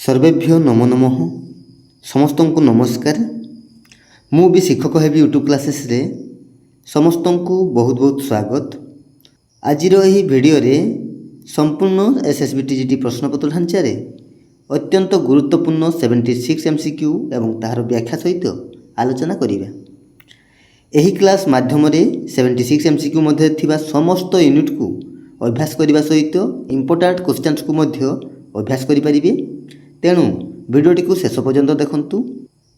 सर्वेभ्यो नमो नमः समस्त को नमस्कार। मु भी शिक्षक हेबी यूट्यूब क्लासेस रे समस्त को बहुत बहुत स्वागत। आज भिडियो रे संपूर्ण एसएसबी टीजीटी प्रश्नपत्र ढांचा रे अत्यंत गुरुत्वपूर्ण 76 एमसीक्यू एवं तार व्याख्या सहित आलोचना करिबा। एही क्लास माध्यम रे 76 एमसीक्यू मध्ये थिबा समस्त यूनिट को अभ्यास करिबा सहित इंपोर्टेंट क्वेश्चंस को मध्ये अभ्यास करि परिबे। तेणु भिडियोटी को शेष पर्यंत देखंतु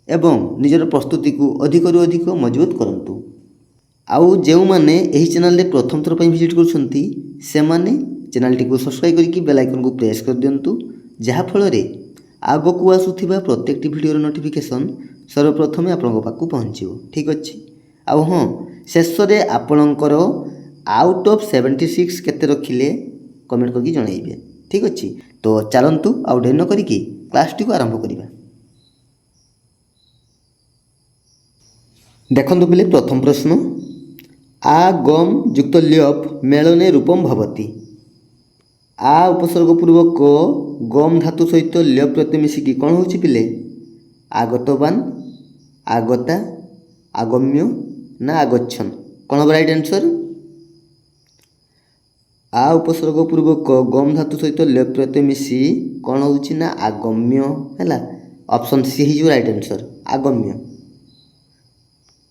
एवं निजर प्रस्तुति को अधिकरु अधिक मजबूत करंतु। आउ जेउ माने एही चैनल रे प्रथम थर पई विजिट करछंती से माने चैनल टी को सब्सक्राइब करिकि बेल आइकन को प्रेस कर दियंतु, जहा फल रे आगो को आसुथिबा प्रत्येकटी भिडियोर नोटिफिकेशन सर्वप्रथमे आपनक पाकु पहुंचिबो। ठीक अछि। आउ हां, शेष रे आपनकर आउट ऑफ 76 केते रखिले कमेंट करके जणाइबे। ठीक अछि। तो चलंतु आउ डेर न करिकि क्लास टी को आरंभ करिबा। देखंतु पिले प्रथम प्रश्न, आ गम युक्त ल्यप मेलने रूपम भवति। आ उपसर्ग पूर्वक गम धातु सहित ल्यप प्रत्यय मिसिकी कोन होछि पिले? आगतवान, आगता, आगम्य ना आगच्छन? कोन हो राइट आंसर? आ उपसर्ग पूर्वक गम धातु सहित ल्यप प्रत्यय मिसी कोन होछि ना आगम्य हैला। ऑप्शन सी ही जो राइट आंसर, आगम्य।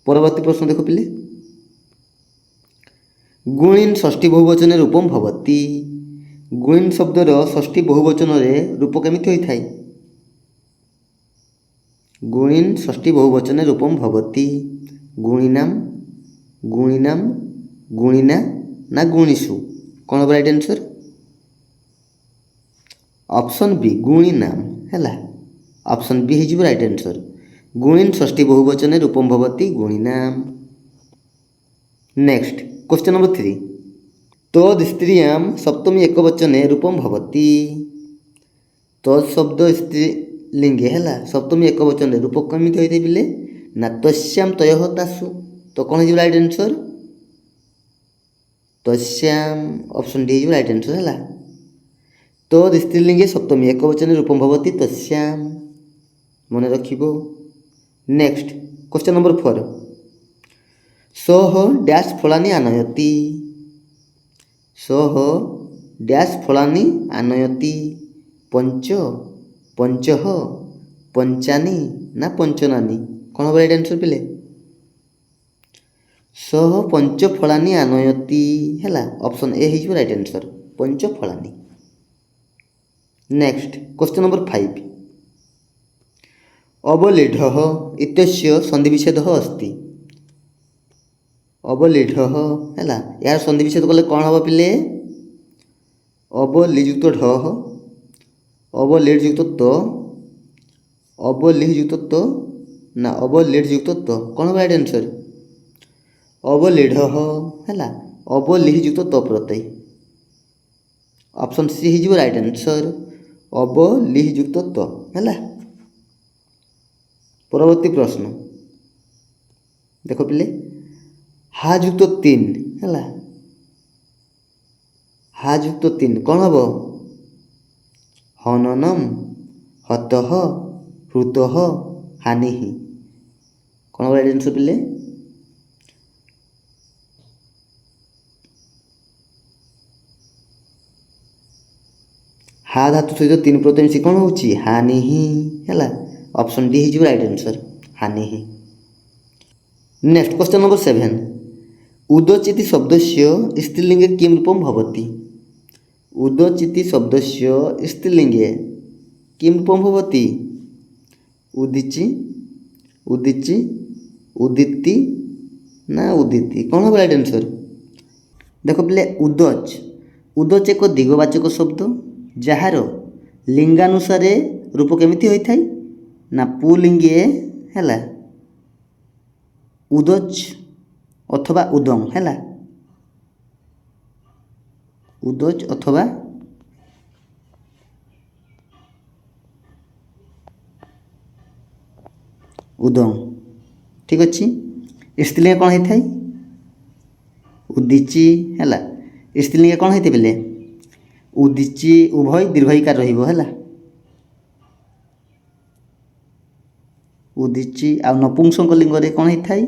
परवर्ती प्रश्न देखो पिले, गुणिन षष्ठी बहुवचन रूपम भवति। गुणिन शब्दर षष्ठी बहुवचन रे रूप केमिति होई थाई? गुणिन षष्ठी बहुवचन रूपम भवति। गुणिनाम, गुणिनाम, गुणिना ना गुणिषु? कौन हो राइट आंसर? ऑप्शन बी गुणिनाम हैला। Option B is right answer. गुणिन षष्ठी बहुवचन रूपम भवति गुणिनाम। नेक्स्ट क्वेश्चन नंबर 3, तद स्त्रियाम सप्तमी एकवचने रूपम भवति। तद शब्द स्त्रीलिंगे हैला सप्तमी एकवचन रूप केमिति होइते बिले ना तस्याम तयः तासु? तो कौन हिज राइट आंसर? तस्याम। Option D is right answer हैला। तद स्त्रीलिंगे सप्तमी एकवचन रूपम भवति तस्याम, मन रखिबो। नेक्स्ट क्वेश्चन नंबर 4, सह डैश फलानि आनयति। सह डैश फलानि आनयति। पंच, पंचह, पंचानि ना पंचनानि? कौन हो राइट आंसर पिले? सह पंच फलानि आनयति हैला। Option A is right answer, पंच फलानि। नेक्स्ट क्वेश्चन नंबर 5, अवलीढः इत्यस्य संधि विच्छेद अस्ति। अवलीढः हैला, यार संधि विच्छेद कले कौन हबो पिले? अवली युक्त ढः, अवलीढ युक्त त, अवलीह युक्त त ना अवलीढ युक्त त? कौन हो राइट आंसर? अवलीढः हैला, अवलीह युक्त त प्रत्यय। Option C is right answer, अवलीह युक्त त हैला। परवर्ती प्रश्न देखो पिले, हा युक्त 3 हैला। हा युक्त 3 कौन हबो? हननम, हतः, हृतः, हानिः। कौन राइट आंसर पिले? हा धातु सहित 3 प्रत्यय मिसी कौन होछि? हानिः हैला। Option D his right answer, हानिः। नेक्स्ट क्वेश्चन नंबर 7, उदचिति शब्दस्य स्त्रीलिंगे किम रूपम भवति। उदचिति शब्दस्य स्त्रीलिंगे किम रूपम भवति? उदिचि, उदिचि, उदिति ना उदिति? कौन हो राइट आंसर? देखो पिले, उदच, उदच एक दिगवाचक शब्द जार लिंगानुसारे रूप केमिति होई थाई ना पुलिंगे हैला। उदच अथवा उदं हैला। उदच अथवा उदं। ठीक अच्छी। स्त्रीलिंग कौन होई थाई? उदिची हैला। स्त्रीलिंग कौन होते बेले? उदिची उभय दीर्घईकार रहिबो हैला। ଉଦିଛି। ଆଉ ନପୁଂସକ ଲିଙ୍ଗରେ କ'ଣ ହେଇଥାଏ?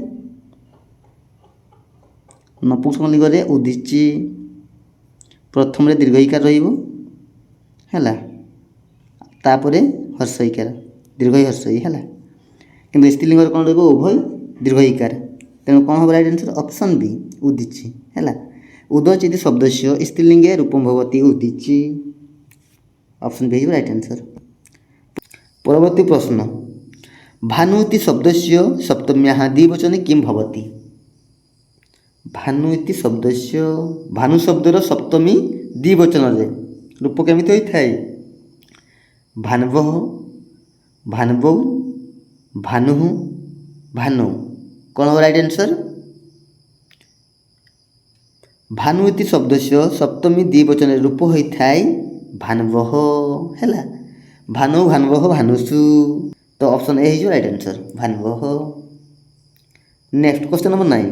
ନପୁଂସକ ଲିଙ୍ଗରେ ଉଦିଛି ପ୍ରଥମରେ ଦୀର୍ଘଇକାର ରହିବ ହେଲା, ତାପରେ ହର୍ଷଇକାର, ଦୀର୍ଘଇ ହର୍ଷଇ ହେଲା। କିନ୍ତୁ ସ୍ତ୍ରୀଲିଙ୍ଗରେ କ'ଣ ରହିବ? ଉଭୟ ଦୀର୍ଘଇକାର। ତେଣୁ କ'ଣ ହେବ ରାଇଟ୍ ଆନ୍ସର୍? ଅପସନ୍ ବି ଉଦିଛି ହେଲା। ଉଦଚିତ ଶବ୍ଦସ୍ୟ ସ୍ତ୍ରୀଲିଙ୍ଗେ ରୂପଂ ଭବତି ଉଦିଛି। ଅପସନ୍ ବି ହେଇଯିବ ରାଇଟ୍ ଆନ୍ସର୍। ପରବର୍ତ୍ତୀ ପ୍ରଶ୍ନ, ଭାନୁ ଇତି ଶବ୍ଦସ୍ୟ ସପ୍ତମ୍ୟାଃ ଦ୍ୱିବଚନେ କିମ୍ ଭବତି? ଭାନୁ ଇତି ଶବ୍ଦସ୍ୟ, ଭାନୁ ଶବ୍ଦର ସପ୍ତମୀ ଦ୍ୱିବଚନରେ ରୂପ କେମିତି ହୋଇଥାଏ? ଭାନବଃ, ଭାନବୌ, ଭାନୁଃ, ଭାନୌ। କ'ଣ ହେବ ରାଇଟ୍ ଆନ୍ସର୍? ଭାନୁ ଇତି ଶବ୍ଦସ୍ୟ ସପ୍ତମୀ ଦ୍ୱିବଚନରେ ରୂପ ହୋଇଥାଏ ଭାନବଃ ହେଲା। ଭାନୌ, ଭାନବଃ, ଭାନୁଷୁ। ତ ଅପସନ୍ ଏ ହେଇଯିବ ରାଇଟ୍ ଆନ୍ସର୍, ଭାନବଃ। ନେକ୍ସଟ କ୍ୱେଶ୍ଚନ୍ ନମ୍ବର 9,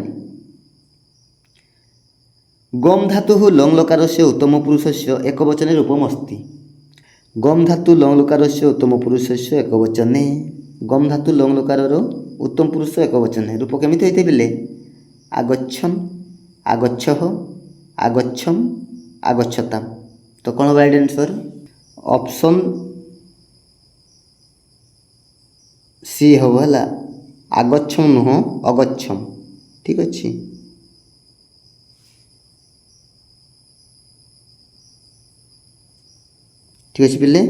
ଗମ୍ ଧାତୁଃ ଲଙ୍ଗ୍ ଲକାରस्य ଉତ୍ତମ ପୁରୁଷस्य ଏକବଚନେ ରୂପମ୍ अस्ति। ଗମ୍ ଧାତୁ ଲଙ୍ଗ୍ ଲକାରस्य ଉତ୍ତମ ପୁରୁଷस्य ଏକବଚନେ, ଗମ୍ ଧାତୁ ଲଙ୍ଗ୍ ଲକାରର ଉତ୍ତମ ପୁରୁଷ ଏକବଚନେ ରୂପ କେମିତି ହୋଇଥାଏ ପିଲେ? ଆଗଚ୍ଛନ୍, ଆଗଚ୍ଛଃ, ଆଗଚ୍ଛମ୍, ଆଗଚ୍ଛତାମ୍। ତ କ'ଣ ହେବ ରାଇଟ୍ ଆନ୍ସର୍? ଅପସନ୍ ସି ହେବ ହେଲା, ଆଗଚ୍ଛମ୍ ନୁହଁ ଅଗଚ୍ଛମ୍। ଠିକ୍ ଅଛି। ঠিক আছে ପିଲେ।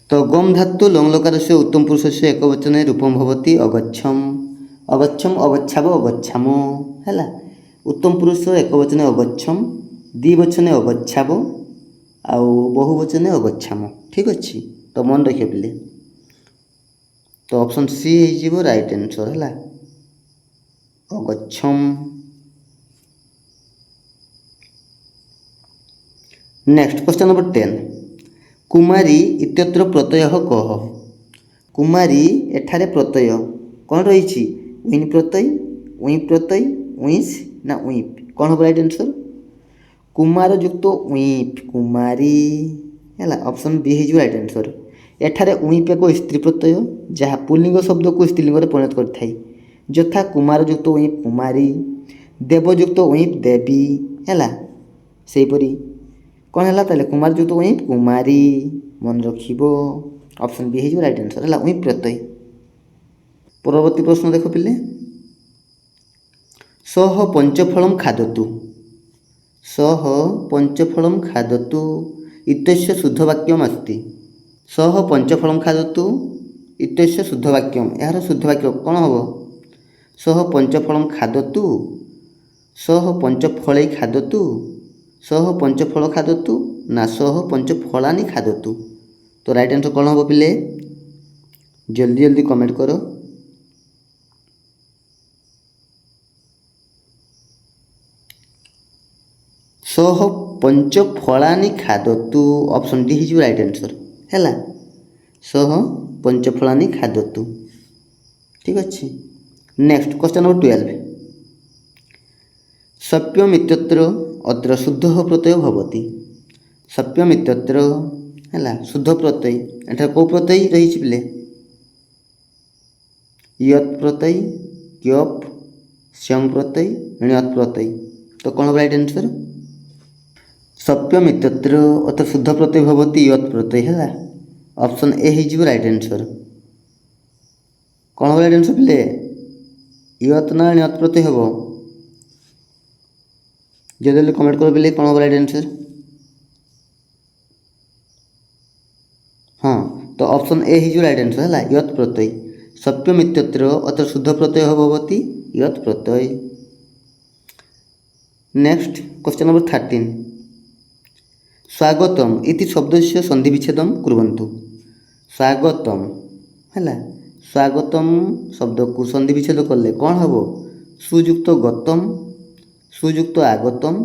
ତ ଗମ୍ ଧାତୁ ଲଙ୍ଗ୍ ଲକାରस्य ଉତ୍ତମ ପୁରୁଷस्य ଏକବଚନେ ରୂପମ୍ ଭବତି ଅଗଚ୍ଛମ୍। ଅଗଚ୍ଛମ୍, ଅଗଚ୍ଛାବ, ଅଗଚ୍ଛାମ ହେଲା। ଉତ୍ତମ ପୁରୁଷ ଏକବଚନେ ଅଗଚ୍ଛମ୍, ଦ୍ୱିବଚନେ ଅଗଚ୍ଛାବ, ଆଉ ବହୁବଚନେ ଅଗଚ୍ଛାମ। ଠିକ୍ ଅଛି। ତ ମନେ ରଖିବ ପିଲେ। ତ ଅପସନ୍ ସି ହେଇଯିବ ରାଇଟ୍ ଆନ୍ସର୍ ହେଲା, ଅଗଚ୍ଛମ୍। ନେକ୍ସଟ କ୍ୱେଶ୍ଚନ୍ ନମ୍ବର 10, କୁମାରୀ ଇତ୍ୟତ୍ର ପ୍ରତ୍ୟୟ କହ। କୁମାରୀ ଏଠାରେ ପ୍ରତ୍ୟୟ କ'ଣ ରହିଛି? ଉଇନ୍ ପ୍ରତ୍ୟୟ, ଉଇଁ ପ୍ରତ୍ୟୟ, ଉଇଁସ୍ ନା ଉଇଁପ୍? କ'ଣ ହେବ ରାଇଟ୍ ଆନ୍ସର୍? କୁମାର ଯୁକ୍ତ ଉଇଁପ୍, କୁମାରୀ ହେଲା। ଅପସନ୍ ବି ହେଇଯିବ ରାଇଟ୍ ଆନ୍ସର୍। ଏଠାରେ ଉଇଁପ୍ ଏକ ସ୍ତ୍ରୀ ପ୍ରତ୍ୟୟ ଯାହା ପୁଲ୍ଲିଙ୍ଗ ଶବ୍ଦକୁ ସ୍ତ୍ରୀଲିଙ୍ଗରେ ପରିଣତ କରିଥାଏ, ଯଥା କୁମାର ଯୁକ୍ତ ଉଇଁପ୍ କୁମାରୀ, ଦେବଯୁକ୍ତ ଉଇଁପ୍ ଦେବୀ ହେଲା। ସେହିପରି କ'ଣ ହେଲା ତାହେଲେ? କୁମାର ଯୁକ୍ତ ଉଇଁପ୍ କୁମାରୀ। ମନେ ରଖିବ, ଅପସନ୍ ବି ହେଇଯିବ ରାଇଟ୍ ଆନ୍ସର୍ ହେଲା, ଉଇଁପ୍ ପ୍ରତ୍ୟୟ। ପରବର୍ତ୍ତୀ ପ୍ରଶ୍ନ ଦେଖ ପିଲେ, ସହ ପଞ୍ଚଫଳମ୍ ଖାଦତୁ। ସହ ପଞ୍ଚଫଳମ୍ ଖାଦତୁ ଇତ୍ୟस्य ଶୁଦ୍ଧ ବାକ୍ୟମ୍ अस्ति। ସହ ପଞ୍ଚଫଳମ୍ ଖାଦତୁ ଇତ୍ୟस्य ଶୁଦ୍ଧ ବାକ୍ୟମ୍, ଏହାର ଶୁଦ୍ଧ ବାକ୍ୟ କ'ଣ ହେବ? ସହ ପଞ୍ଚଫଳମ୍ ଖାଦତୁ, ସହ ପଞ୍ଚଫଳୈ ଖାଦତୁ, ସହ ପଞ୍ଚଫଳ ଖାଦତୁ ନା ସହ ପଞ୍ଚଫଳାନି ଖାଦତୁ? ତ ରାଇଟ୍ ଆନ୍ସର୍ କ'ଣ ହେବ ପିଲେ? ଜଲ୍ଦି ଜଲ୍ଦି କମେଣ୍ଟ କର। ସହ ପଞ୍ଚଫଳାନି ଖାଦତୁ, ଅପସନ୍ ଡି ହେଇଯିବ ରାଇଟ୍ ଆନ୍ସର୍ ହେଲା, ସହ ପଞ୍ଚଫଳାନି ଖାଦତୁ। ଠିକ୍ ଅଛି। ନେକ୍ସଟ କ୍ୱେଶ୍ଚନ୍ ନମ୍ବର 12, ସପ୍ୟମ୍ ଇତ୍ୟତ୍ର ଅତ୍ର ଶୁଦ୍ଧ ପ୍ରତ୍ୟୟ ଭବତି। ସପ୍ୟମ୍ ଇତ୍ୟତ୍ର ହେଲା, ଶୁଦ୍ଧ ପ୍ରତ୍ୟୟ। ଏଠାରେ କେଉଁ ପ୍ରତ୍ୟୟ ରହିଛି ପିଲେ? ୟତ୍ ପ୍ରତ୍ୟୟ, କ୍ୟପ୍, ସ୍ୟଂ ପ୍ରତ୍ୟୟ, ଣ୍ୟତ୍ ପ୍ରତ୍ୟୟ। ତ କ'ଣ ହେବ ରାଇଟ୍ ଆନ୍ସର୍? ସପ୍ୟମ୍ ଇତ୍ୟତ୍ର ଅତ୍ର ଶୁଦ୍ଧ ପ୍ରତ୍ୟୟ ଭବତି ୟତ୍ ପ୍ରତ୍ୟୟ ହେଲା। ଅପସନ୍ ଏ ହେଇଯିବ ରାଇଟ୍ ଆନ୍ସର୍। କ'ଣ ହେବ ରାଇଟ୍ ଆନ୍ସର୍ ପିଲେ? ୟତ୍ ନା ଣ୍ୟତ୍ ପ୍ରତ୍ୟୟ ହେବ? ଜଲ୍ଦି କମେଣ୍ଟ କର ପିଲେ, କ'ଣ ହେବ ରାଇଟ୍ ଆନ୍ସର୍? ହଁ, ତ ଅପସନ୍ ଏ ହେଇଯିବ ରାଇଟ୍ ଆନ୍ସର୍ ହେଲା, ୟତ୍ ପ୍ରତ୍ୟୟ। ସପ୍ୟମ୍ ଇତ୍ୟତ୍ର ଅତ୍ର ଶୁଦ୍ଧ ପ୍ରତ୍ୟୟ ଭବତି ୟତ୍ ପ୍ରତ୍ୟୟ। ନେକ୍ସଟ କ୍ୱେଶ୍ଚନ୍ ନମ୍ବର 13, ସ୍ୱାଗତମ୍ ଇତି ଶବ୍ଦସ୍ୟ ସନ୍ଧି ବିଚ୍ଛେଦମ୍ କୁର୍ବନ୍ତୁ। ସ୍ୱାଗତମ୍ ହେଲା, ସ୍ୱାଗତମ୍ ଶବ୍ଦକୁ ସନ୍ଧି ବିଚ୍ଛେଦ କଲେ କ'ଣ ହେବ? ସୁଯୁକ୍ତ ଗତମ୍, ସୁଯୁକ୍ତ ଆଗତମ୍,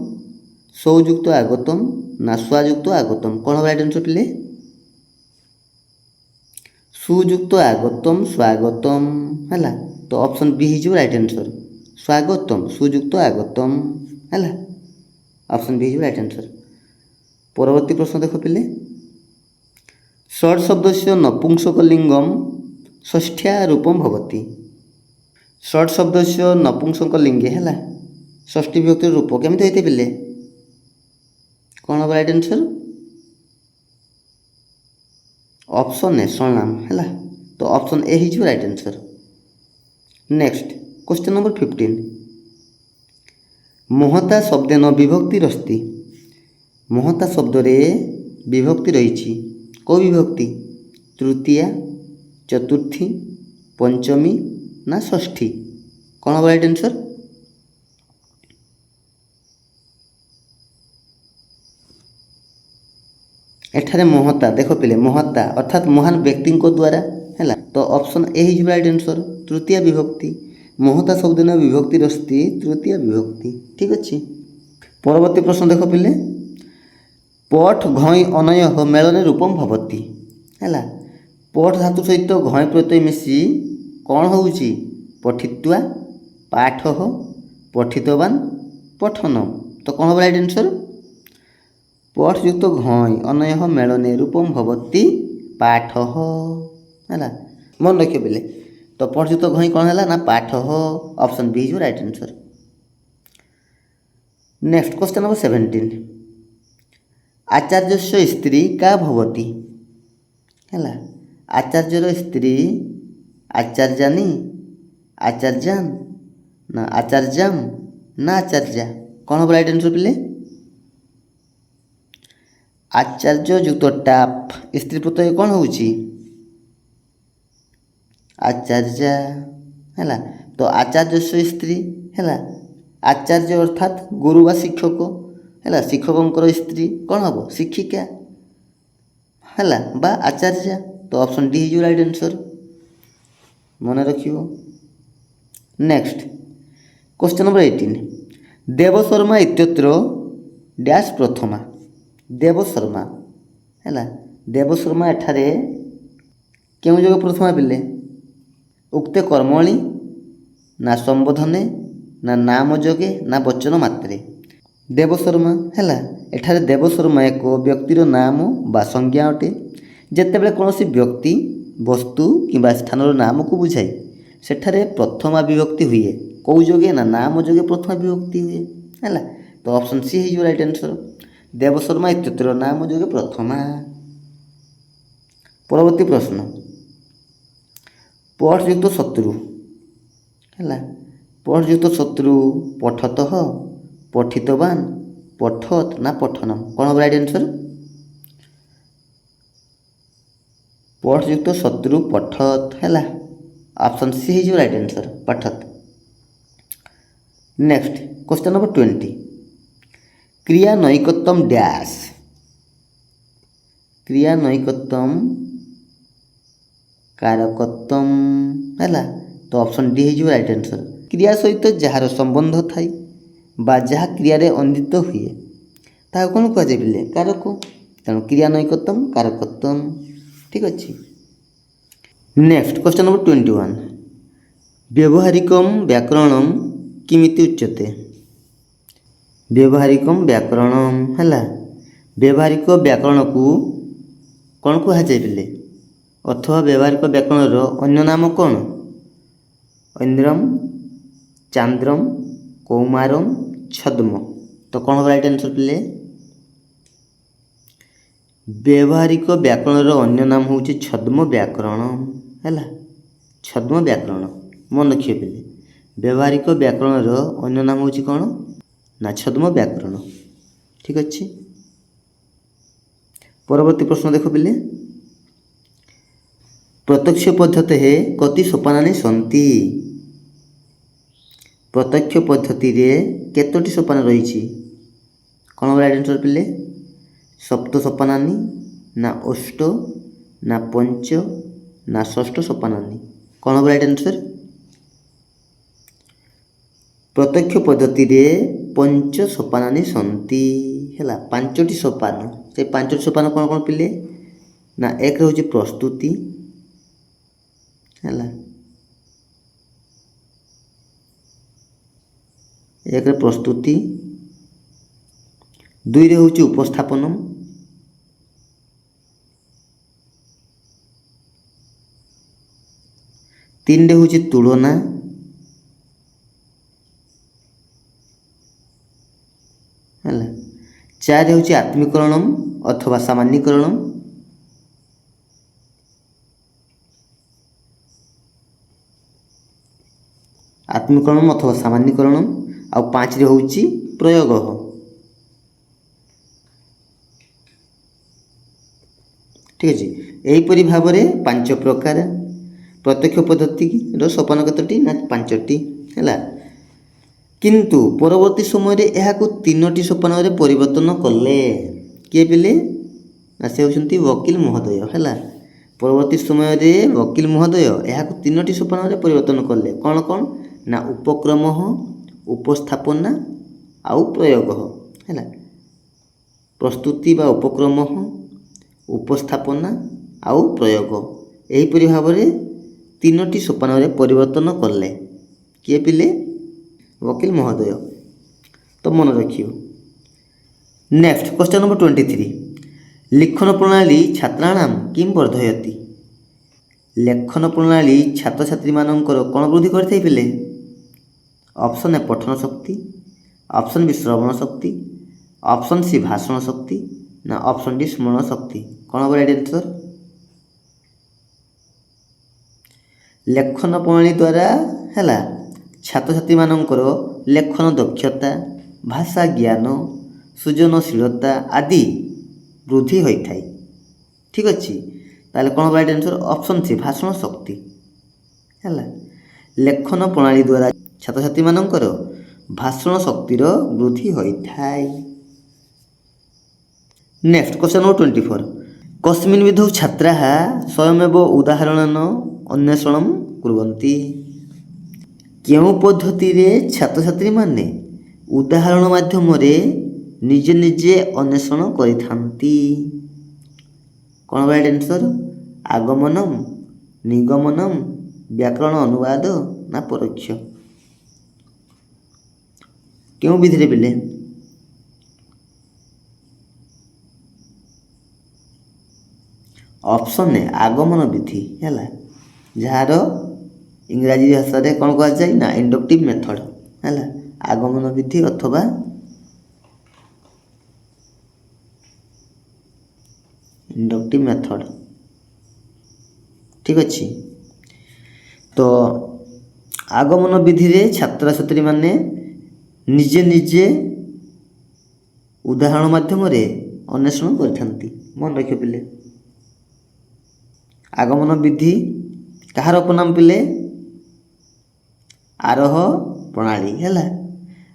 ସୌଯୁକ୍ତ ଆଗତମ୍ ନା ସ୍ୱାଯୁକ୍ତ ଆଗତମ୍? କ'ଣ ହେବ ରାଇଟ୍ ଆନ୍ସର୍ ପିଲେ? ସୁଯୁକ୍ତ ଆଗତମ୍, ସ୍ୱାଗତମ୍ ହେଲା। ତ ଅପସନ୍ ବି ହେଇଯିବ ରାଇଟ୍ ଆନ୍ସର୍, ସ୍ୱାଗତମ୍, ସୁଯୁକ୍ତ ଆଗତମ୍ ହେଲା। ଅପସନ୍ ବି ହେଇଯିବ ରାଇଟ୍ ଆନ୍ସର୍। ପରବର୍ତ୍ତୀ ପ୍ରଶ୍ନ ଦେଖ ପିଲେ, ଷଡ୍ ଶବ୍ଦସ୍ୟ ନପୁଂସକ ଲିଙ୍ଗମ୍ षष्ठ्या रूपम भवति। षट् शब्दस्य नपुंसकलिंगे है षष्ठी विभक्तिर रूप केମିତି होइते पिले कौन हम राइट आंसर ऑप्शन ए सर्वनाम है तो option A he right answer. Next question number 15 महता शब्देन विभक्तिरस्ति। महता शब्द रे विभक्ति रही कौ विभक्ति तृतीया चतुर्थी पंचमी ना षष्ठी कौन हम राइट आंसर एठारे महता देख पिले महता अर्थात महान व्यक्ति द्वारा है तो option A he right answer तृतीय विभक्ति महता शब्द न विभक्तिरस्ति तृतीय विभक्ति ठीक अच्छे। परवर्ती प्रश्न देख पिले पठ घई अनय मेलन रूपम भवति है पठ धातु सहित घई प्रत्यय मिसी कौन हो पठित्वा पाठ पठितवान पठनम तो कौन हम राइट आंसर पठ युक्त घई अनय मेलने रूपम भवति पाठ है मन रखिए बोले तो पठ युक्त घई कौन है ना पाठ option B is right answer. Next question number 17 आचार्यस्य स्त्री का भवति है आचार्यर स्त्री आचार्यानी आचार्यान ना आचार्याम ना आचार्या कौन हम राइट आंसर पिले आचार्य युक्त टाप स्त्री प्रत्यय कौन हो आचार्य है तो आचार्य स्त्री है आचार्य अर्थात गुरु व शिक्षक है शिक्षक स्त्री कौन हम शिक्षिका है बा आचार्य तो option D is right answer मन रखियो। नेक्स्ट क्वेश्चन नंबर 18 देवशर्मा इत्यत्र डैश प्रथमा देवशर्मा है देवशर्मा एठारे क्यों जगह प्रथमा पिले उक्ते कर्मणि ना संबोधने ना नाम जोगे ना वचन मात्रे देवशर्मा है एठारे देवशर्मा एक व्यक्तिर नाम बा संज्ञा अटे जेतेबेले कौनसी व्यक्ति वस्तु किंबा स्थानर नाम को बुझाई सेठारे प्रथमा विभक्ति हुए कौ जोगे ना नाम जोगे प्रथमा विभक्ति हुए है तो ऑप्शन सी है राइट आंसर देवशर्मा इत्यत्र नाम जोगे प्रथमा। परवर्ती प्रश्न पठ युक्त शत्रु है पठ युक्त शत्रु पठत पठितवान पठत ना पठनम कौन हम राइट आंसर पठ युक्त शत्रु पठत है ऑप्शन सी है राइट आंसर पठत। नेक्स्ट क्वेश्चन नंबर 20 क्रिया नैकत्तम डैश क्रिया नैकत्तम कारकत्तम है तो ऑप्शन डी है राइट आंसर क्रिया सहित जार संबंध थाई बा जहाँ क्रिया अन्वित हुए ता कौन कह जाए कारक तेणु क्रिया नैकत्तम कारकत्तम ठीक अच्छे। नेक्स्ट क्वेश्चन नंबर 21 व्यवहारिकम व्याकरणम किमिति उच्यते व्यवहारिकम व्याकरणम है व्यवहारिक व्याकरण को कौन कह जाए अथवा व्यवहारिक व्याकरण अन्य नाम कौन ऐन्द्रम चांद्रम कौमारम छद्म तो कौन हम राइट आंसर पिले व्यवहारिक व्याकरण अन्य नाम हूँ छद्म व्याकरण है छद्म व्याकरण मन रखिए पिले व्यवहारिक व्याकरण अन्य नाम हूँ कौन ना छद्म व्याकरण ठीक अच्छे। परवर्ती प्रश्न देख पिले प्रत्यक्ष पद्धति है कति सोपानानि सन्ति प्रत्यक्ष पद्धति रे केतोटी सोपान रही कौन राइट आंसर पिले सप्त सोपानानि ना अष्ट ना पंच ना षष्ठ सोपानानि कौन हम राइट आंसर प्रत्यक्ष पद्धति रे पंच सोपानानि सन्ति है पांचटी सोपान से पांचटी सोपान कौन कौन पिले ना एक हूँ प्रस्तुति है एक प्रस्तुति दुई रे हूँ उपस्थापनम ତିନିରେ ହେଉଛି ତୁଳନା, ହେଲା। ଚାରି ହେଉଛି ଆତ୍ମୀକରଣମ୍ ଅଥବା ସାମାନ୍ୟୀକରଣମ୍, ଆତ୍ମୀକରଣମ୍ ଅଥବା ସାମାନ୍ୟୀକରଣମ୍, ଆଉ ପାଞ୍ଚରେ ହେଉଛି ପ୍ରୟୋଗ। ଠିକ୍ ଅଛି। ଏହିପରି ଭାବରେ ପାଞ୍ଚ ପ୍ରକାର ପ୍ରତ୍ୟକ୍ଷ ପଦ୍ଧତିର ସୋପାନ କେତୋଟି ନା ପାଞ୍ଚଟି, ହେଲା। କିନ୍ତୁ ପରବର୍ତ୍ତୀ ସମୟରେ ଏହାକୁ ତିନୋଟି ସୋପାନରେ ପରିବର୍ତ୍ତନ କଲେ। କିଏ ପିଲେ ନା ସେ ହେଉଛନ୍ତି ବକିଲ ମହୋଦୟ, ହେଲା। ପରବର୍ତ୍ତୀ ସମୟରେ ବକିଲ ମହୋଦୟ ଏହାକୁ ତିନୋଟି ସୋପାନରେ ପରିବର୍ତ୍ତନ କଲେ। କ'ଣ କ'ଣ ନା ଉପକ୍ରମ, ଉପସ୍ଥାପନା ଆଉ ପ୍ରୟୋଗ, ହେଲା। ପ୍ରସ୍ତୁତି ବା ଉପକ୍ରମ, ଉପସ୍ଥାପନା ଆଉ ପ୍ରୟୋଗ, ଏହିପରି ଭାବରେ ତିନୋଟି ସୋପାନରେ ପରିବର୍ତ୍ତନ କଲେ। କିଏ ପିଲେ वकील महोदय। तो मन रखियो। नेक्स्ट क्वेश्चन नंबर 23, लिखन प्रणाली छात्राणाम किम वर्धयति। लेखन प्रणाली छात्र छात्री मानकर कौन वृद्धि करथाइ पिले। ऑप्शन ए पठन शक्ति, ऑप्शन बी श्रवण शक्ति, ऑप्शन सी भाषण शक्ति ना ऑप्शन डी स्मरण शक्ति। कौन हम राइट आंसर। लेखन प्रणाली द्वारा है छात्र छात्री मानकर लेखन दक्षता, भाषा ज्ञान, सृजनशीलता आदि वृद्धि होता है। ठीक अच्छे, ताले कौन राइट आंसर ऑप्शन सी भाषण शक्ति, है। लेखन प्रणाली द्वारा छात्र छात्री मानकर भाषण शक्तिर वृद्धि होता है। नेक्स्ट क्वेश्चन नंबर 24, कस्मिन् विधौ छात्राः स्वयमेव उदाहरणन अन्वेषणं कुर्वन्ति। केउं पद्धति रे छात्र छात्री माने उदाहरण माध्यम निजे निजे अन्वेषण करिथांती। कौन राइट आंसर आगमनम, निगमनम, व्याकरण अनुवाद ना परोक्ष। क्यों विधि रे बिले। ऑप्शन है आगमन विधि, है जार इंग्राजी भाषा रे कौन कह जाए ना इंडक्टिव मेथड, है आगमन विधि अथवा इंडक्टिव मेथड। ठीक अच्छे, तो आगमन विधि रे छात्र छात्री माने निजे निजे उदाहरण माध्यम अन्वेषण करथांती। मन रखियो पिले, आगमन विधि कहार उपनाम पिले आरोह प्रणाली, है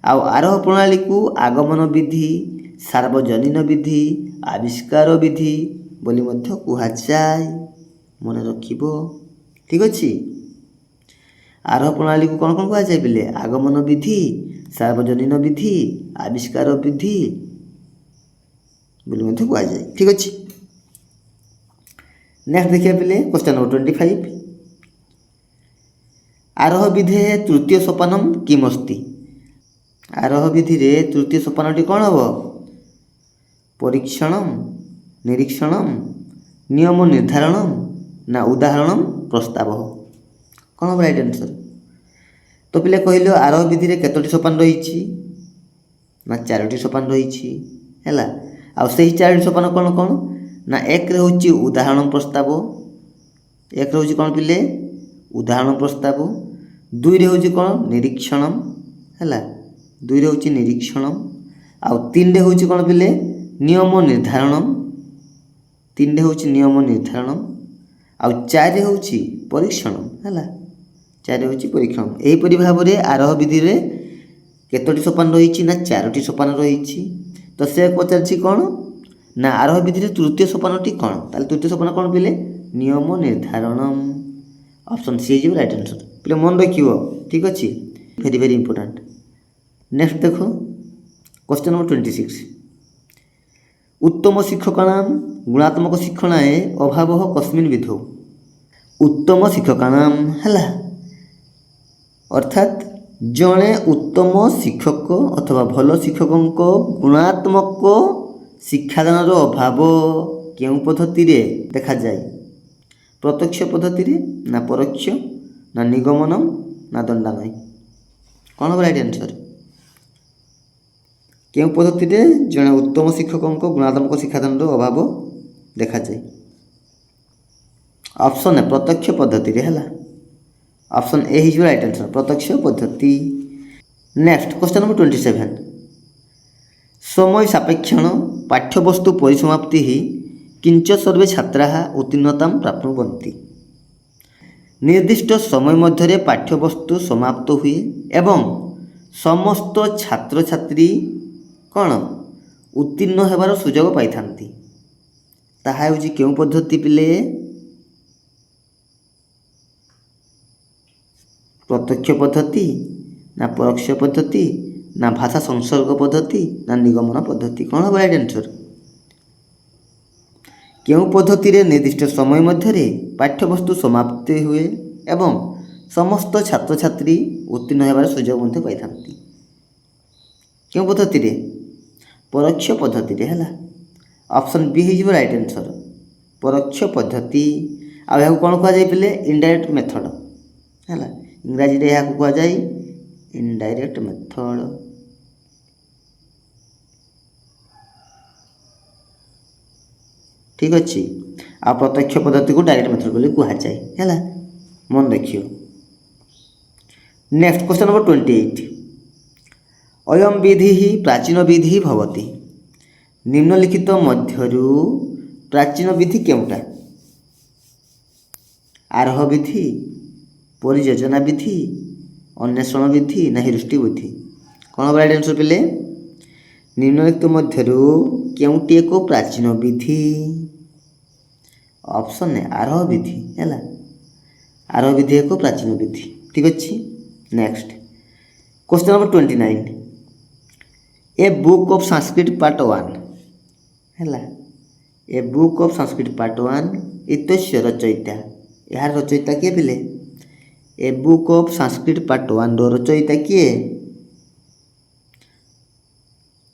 आउ आरोह प्रणाली को आगमन विधि, सार्वजनीन विधि, आविष्कार विधि बोली मध्य कहा जाए। मन रखिबो। ठीक अच्छे, आरोह प्रणाली को कौन कौन कहा जाए पिले आगमन विधि, सार्वजनीन विधि, आविष्कार विधि बोली मध्य कहा जाए। ठीक अच्छे, नेक्स्ट देखिए पिले क्वेश्चन नंबर 25, आरोह विधे तृतीय सोपानम किम अस्ति। आरोह विधि रे तृतीय सोपानटी कौन हम परीक्षणम, निरीक्षणम, नियम निर्धारणम ना उदाहरणम प्रस्ताव। कौन हम राइट आंसर। तो पिले कहल आरोह विधि रे केतोटी सोपान रही ना चारोटी सोपान रही, है आउ से चारोटी सोपान कौन कौन ना एक रे होची उदाहरण प्रस्ताव, एक रे होची कौन पिले उदाहरण प्रस्ताव, दुई रे होची कौन निरीक्षणम, है दुई रे होची निरीक्षणम, आउ तीन रे होची कौन पिले नियम निर्धारणम, तीन रे होची नियम निर्धारणम, आउ चार रे होची परीक्षणम, है चार रे होची परीक्षणम। एहीपरि भाव आरोह विधि रे केतोटी सोपान रही ना चारोटी सोपान रही। तो से पचार कौन ना आरोह विधि रे तृतीय सोपानटी कौन, ताले तृतीय सोपान कौन पिले नियम निर्धारणम। ऑप्शन सी जो राइट आंसर पिले मन रखियो। ठीक अच्छे, वेरी वेरी इंपोर्टेंट। नेक्स्ट देखो क्वेश्चन नंबर 26, उत्तम शिक्षकाणाम गुणात्मक शिक्षणाय अभाव कस्मिन् विधौ। उत्तम शिक्षकाणाम है अर्थात जड़े उत्तम शिक्षक अथवा भल शिक्षकों गुणात्मक शिक्षादान अभाव केउं पद्धति रे देखा जाए। प्रत्यक्ष पद्धति रे ना परोक्ष ନା ନିଗମନମ୍ ନା ଦଣ୍ଡାନୟ? କ'ଣ ହେବ ରାଇଟ୍ ଆନ୍ସର୍? କେଉଁ ପଦ୍ଧତିରେ ଜଣେ ଉତ୍ତମ ଶିକ୍ଷକଙ୍କ ଗୁଣାତ୍ମକ ଶିକ୍ଷାଦାନର ଅଭାବ ଦେଖାଯାଏ? ଅପସନ୍ ଏ ପ୍ରତ୍ୟକ୍ଷ ପଦ୍ଧତିରେ ହେଲା। ଅପସନ୍ ଏ ହେଇଯିବ ରାଇଟ୍ ଆନ୍ସର୍, ପ୍ରତ୍ୟକ୍ଷ ପଦ୍ଧତି। Next question number 27। ସମୟ ସାପେକ୍ଷଣ ପାଠ୍ୟବস্তୁ ପରିସମାପ୍ତି କିଞ୍ଚ ସର୍ବେ ଛାତ୍ରାः ଉତ୍ତୀର୍ଣ୍ଣତାଂ ପ୍ରାପ୍ନୁବନ୍ତି। ନିର୍ଦ୍ଦିଷ୍ଟ ସମୟ ମଧ୍ୟରେ ପାଠ୍ୟବସ୍ତୁ ସମାପ୍ତ ହୁଏ ଏବଂ ସମସ୍ତ ଛାତ୍ରଛାତ୍ରୀ କ'ଣ ଉତ୍ତୀର୍ଣ୍ଣ ହେବାର ସୁଯୋଗ ପାଇଥାନ୍ତି। ତାହା ହେଉଛି କେଉଁ ପଦ୍ଧତି ପିଲେ? ପ୍ରତ୍ୟକ୍ଷ ପଦ୍ଧତି ନା ପରୋକ୍ଷ ପଦ୍ଧତି ନା ଭାଷା ସଂସର୍ଗ ପଦ୍ଧତି ନା ନିଗମନ ପଦ୍ଧତି? କ'ଣ ହେବ ରାଇଟ୍ ଆନ୍ସର୍? କେଉଁ ପଦ୍ଧତିରେ ନିର୍ଦ୍ଦିଷ୍ଟ ସମୟ ମଧ୍ୟରେ ପାଠ୍ୟବସ୍ତୁ ସମାପ୍ତି ହୁଏ ଏବଂ ସମସ୍ତ ଛାତ୍ରଛାତ୍ରୀ ଉତ୍ତୀର୍ଣ୍ଣ ହେବାର ସୁଯୋଗ ମଧ୍ୟ ପାଇଥାନ୍ତି? କେଉଁ ପଦ୍ଧତିରେ? ପରୋକ୍ଷ ପଦ୍ଧତିରେ ହେଲା। ଅପସନ୍ ବି ହେଇଯିବ ରାଇଟ୍ ଆନ୍ସର୍, ପରୋକ୍ଷ ପଦ୍ଧତି। ଆଉ ଏହାକୁ କ'ଣ କୁହାଯାଏ ପିଲେ? ଇନଡାଇରେକ୍ଟ ମେଥଡ଼ ହେଲା। ଇଂରାଜୀରେ ଏହାକୁ କୁହାଯାଏ ଇନଡାଇରେକ୍ଟ ମେଥଡ଼। ଠିକ୍ ଅଛି। ଆଉ ପ୍ରତ୍ୟକ୍ଷ ପଦ୍ଧତିକୁ ଡାଇରେକ୍ଟ ମେଥଡ଼ ବୋଲି କୁହାଯାଏ ହେଲା, ମନେ ରଖିବ। Next question number 28। ଅୟମ୍ ବିଧିଃ ପ୍ରାଚୀନ ବିଧିଃ ଭବତି। ନିମ୍ନଲିଖିତ ମଧ୍ୟରୁ ପ୍ରାଚୀନ ବିଧି କେଉଁଟା? ଆରହ ବିଧି, ପରିଯୋଜନା ବିଧି, ଅନ୍ୱେଷଣ ବିଧି ନା ହିରୁଷ୍ଟି ବିଧି? କ'ଣ ହେବ ରାଇଟ୍ ଆନ୍ସର୍ ପିଲେ? ନିମ୍ନଲିଖିତ ମଧ୍ୟରୁ କେଉଁଟି ଏକ ପ୍ରାଚୀନ ବିଧି? ଅପସନ୍ ଏ ଆରହ ବିଧି ହେଲା। ଆରହ ବିଧି ଏକ ପ୍ରାଚୀନ ବିଧି। ଠିକ୍ ଅଛି। Next question number 29। A book of Sanskrit part 1 ହେଲା। A book of Sanskrit part 1 ଇତ୍ୟସ୍ୟ ରଚୟିତା। ଏହାର ରଚୟିତା କିଏ ପିଲେ? A book of Sanskrit part 1ର ରଚୟିତା କିଏ?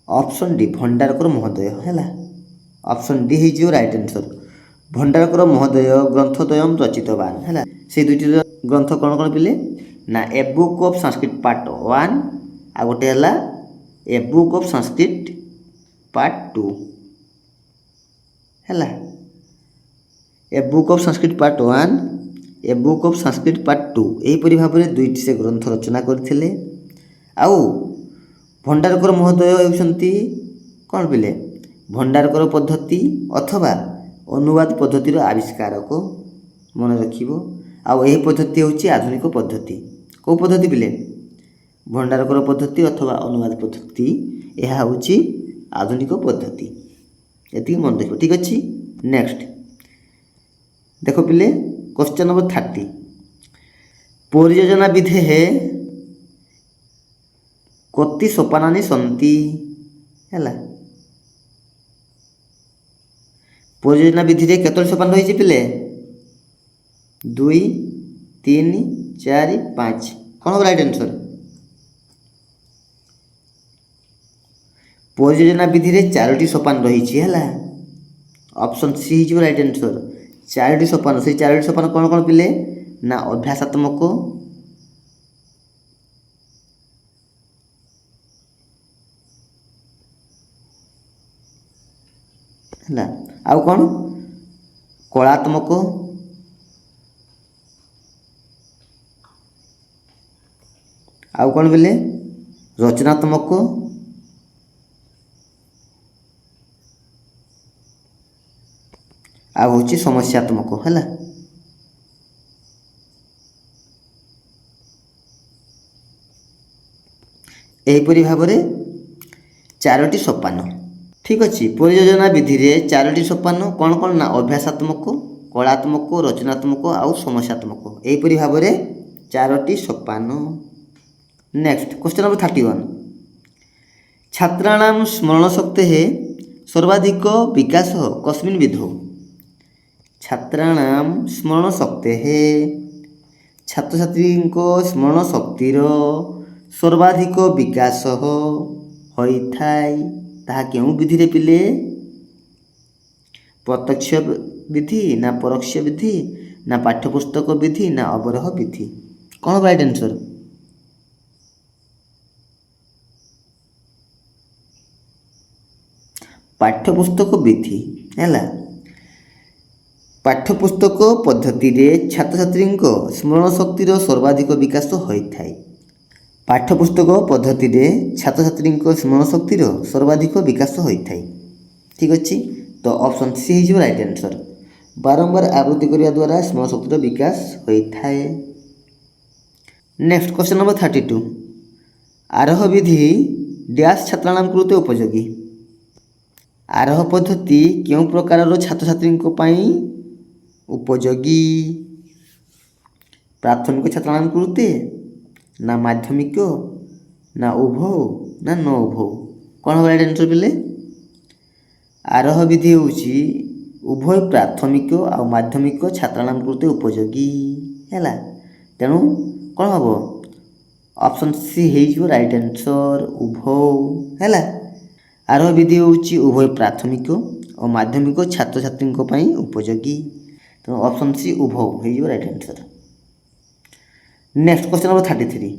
ଅପସନ୍ ଡି ଭଣ୍ଡାରକର ମହୋଦୟ ହେଲା। ଅପସନ୍ ଡି ହେଇଯିବ ରାଇଟ୍ ଆନ୍ସର୍। ଭଣ୍ଡାରକର ମହୋଦୟ ଗ୍ରନ୍ଥଦ୍ୱୟମ୍ ରଚିତବାନ୍ ହେଲା। ସେଇ ଦୁଇଟିର ଗ୍ରନ୍ଥ କ'ଣ କ'ଣ ପିଲେ? ନା ଏ ବୁକ୍ ଅଫ୍ ସାଂସ୍କ୍ରିଟ୍ ପାର୍ଟ 1 ଆଉ ଗୋଟେ ହେଲା a book of Sanskrit part 2 ହେଲା। A book of Sanskrit part 1 A book of Sanskrit part 2 ଏହିପରି ଭାବରେ ଦୁଇଟି ସେ ଗ୍ରନ୍ଥ ରଚନା କରିଥିଲେ। ଆଉ ଭଣ୍ଡାରକର ମହୋଦୟ ହେଉଛନ୍ତି କ'ଣ ପିଲେ? ଭଣ୍ଡାରକର ପଦ୍ଧତି ଅଥବା ଅନୁବାଦ ପଦ୍ଧତିର ଆବିଷ୍କାରକ, ମନେ ରଖିବ। ଆଉ ଏହି ପଦ୍ଧତି ହେଉଛି ଆଧୁନିକ ପଦ୍ଧତି। କେଉଁ ପଦ୍ଧତି ପିଲେ? ଭଣ୍ଡାରକର ପଦ୍ଧତି ଅଥବା ଅନୁବାଦ ପଦ୍ଧତି, ଏହା ହେଉଛି ଆଧୁନିକ ପଦ୍ଧତି। ଏତିକି ମନେ ରଖିବ। ଠିକ୍ ଅଛି। ନେକ୍ସଟ ଦେଖ ପିଲେ କ୍ୱେଶ୍ଚନ୍ ନମ୍ବର 30। ପରିଯୋଜନା ବିଧେଃ କତି ସୋପାନାନି ସନ୍ତି ହେଲା। ପରିଯୋଜନା ବିଧିରେ କେତୋଟି ସୋପାନ ରହିଛି ପିଲେ? 2, 3, 4, 5। କ'ଣ ହେବ ରାଇଟ୍ ଆନ୍ସର୍? ପରିଯୋଜନା ବିଧିରେ 4ଟି ସୋପାନ ରହିଛି ହେଲା। ଅପସନ୍ ସି ହେଇଯିବ ରାଇଟ୍ ଆନ୍ସର୍। 4ଟି ସୋପାନ। ସେଇ 4ଟି ସୋପାନ କ'ଣ କ'ଣ ପିଲେ? ନା ଅଭ୍ୟାସାତ୍ମକ, ହେଲା। ଆଉ କ'ଣ? କଳାତ୍ମକ, ଆଉ କ'ଣ ପିଲେ? ରଚନାତ୍ମକ, ଆଉ ହେଉଛି ସମସ୍ୟାତ୍ମକ ହେଲା। ଏହିପରି ଭାବରେ 4ଟି ସୋପାନ। ଠିକ୍ ଅଛି। ପରିଯୋଜନା ବିଧିରେ 4ଟି ସୋପାନ କ'ଣ କ'ଣ? ନା ଅଭ୍ୟାସାତ୍ମକ, କଳାତ୍ମକ, ରଚନାତ୍ମକ ଆଉ ସମସ୍ୟାତ୍ମକ। ଏହିପରି ଭାବରେ 4ଟି ସୋପାନ। Next question number 31। ଛାତ୍ରାଣାଂ ସ୍ମରଣଶକ୍ତେଃ ସର୍ବାଧିକ ବିକାଶ କସ୍ମିନ୍ ବିଧौ? ଛାତ୍ରାଣାଂ ସ୍ମରଣଶକ୍ତେଃ ଛାତ୍ରଛାତ୍ରୀଙ୍କ ସ୍ମରଣ ଶକ୍ତିର ସର୍ବାଧିକ ବିକାଶ ହୋଇଥାଏ। ତାହା କେଉଁ ବିଧିରେ ପିଲେ? ପ୍ରତ୍ୟକ୍ଷ ବିଧି ନା ପରୋକ୍ଷ ବିଧି ନା ପାଠ୍ୟପୁସ୍ତକ ବିଧି ନା ଅବରୋହ ବିଧି? कौन राइट आंसर? पाठ्यपुस्तक विधि है पाठ्यपुस्तक पद्धति रे छात्र छात्री स्मरण शक्तिर सर्वाधिक विकास होता है। पाठ्यपुस्तक पद्धति रे छात्र छात्री स्मरण शक्तिर सर्वाधिक विकास होता है। ठीक अच्छे, तो ऑप्शन सी हो राइट आंसर। बारंबार आवृत्ति करने द्वारा स्मरण शक्तिर विकास होता है। नेक्स्ट क्वेश्चन नंबर 32, आरोह विधि डैश छात्राणाम कृते उपयोगी। आरोह पद्धति क्यों प्रकार छात्र छात्री उपयोगी? प्राथमिक छात्राणाम कृते ना माध्यमिक ना उभय ना न उभय, कौन हम राइट आंसर पिले? आरोह विधि हूँ उभय प्राथमिक आ माध्यमिक छात्राणाम कृते उपयोगी है। तेणु कौन हम? ऑप्शन सी हो राइट आंसर, उभय है। आरोह विधि हूँ उभय प्राथमिक और माध्यमिक छात्र छात्री उपयोगी, तो ऑप्शन सी उभय हो right answer. Next question number 33,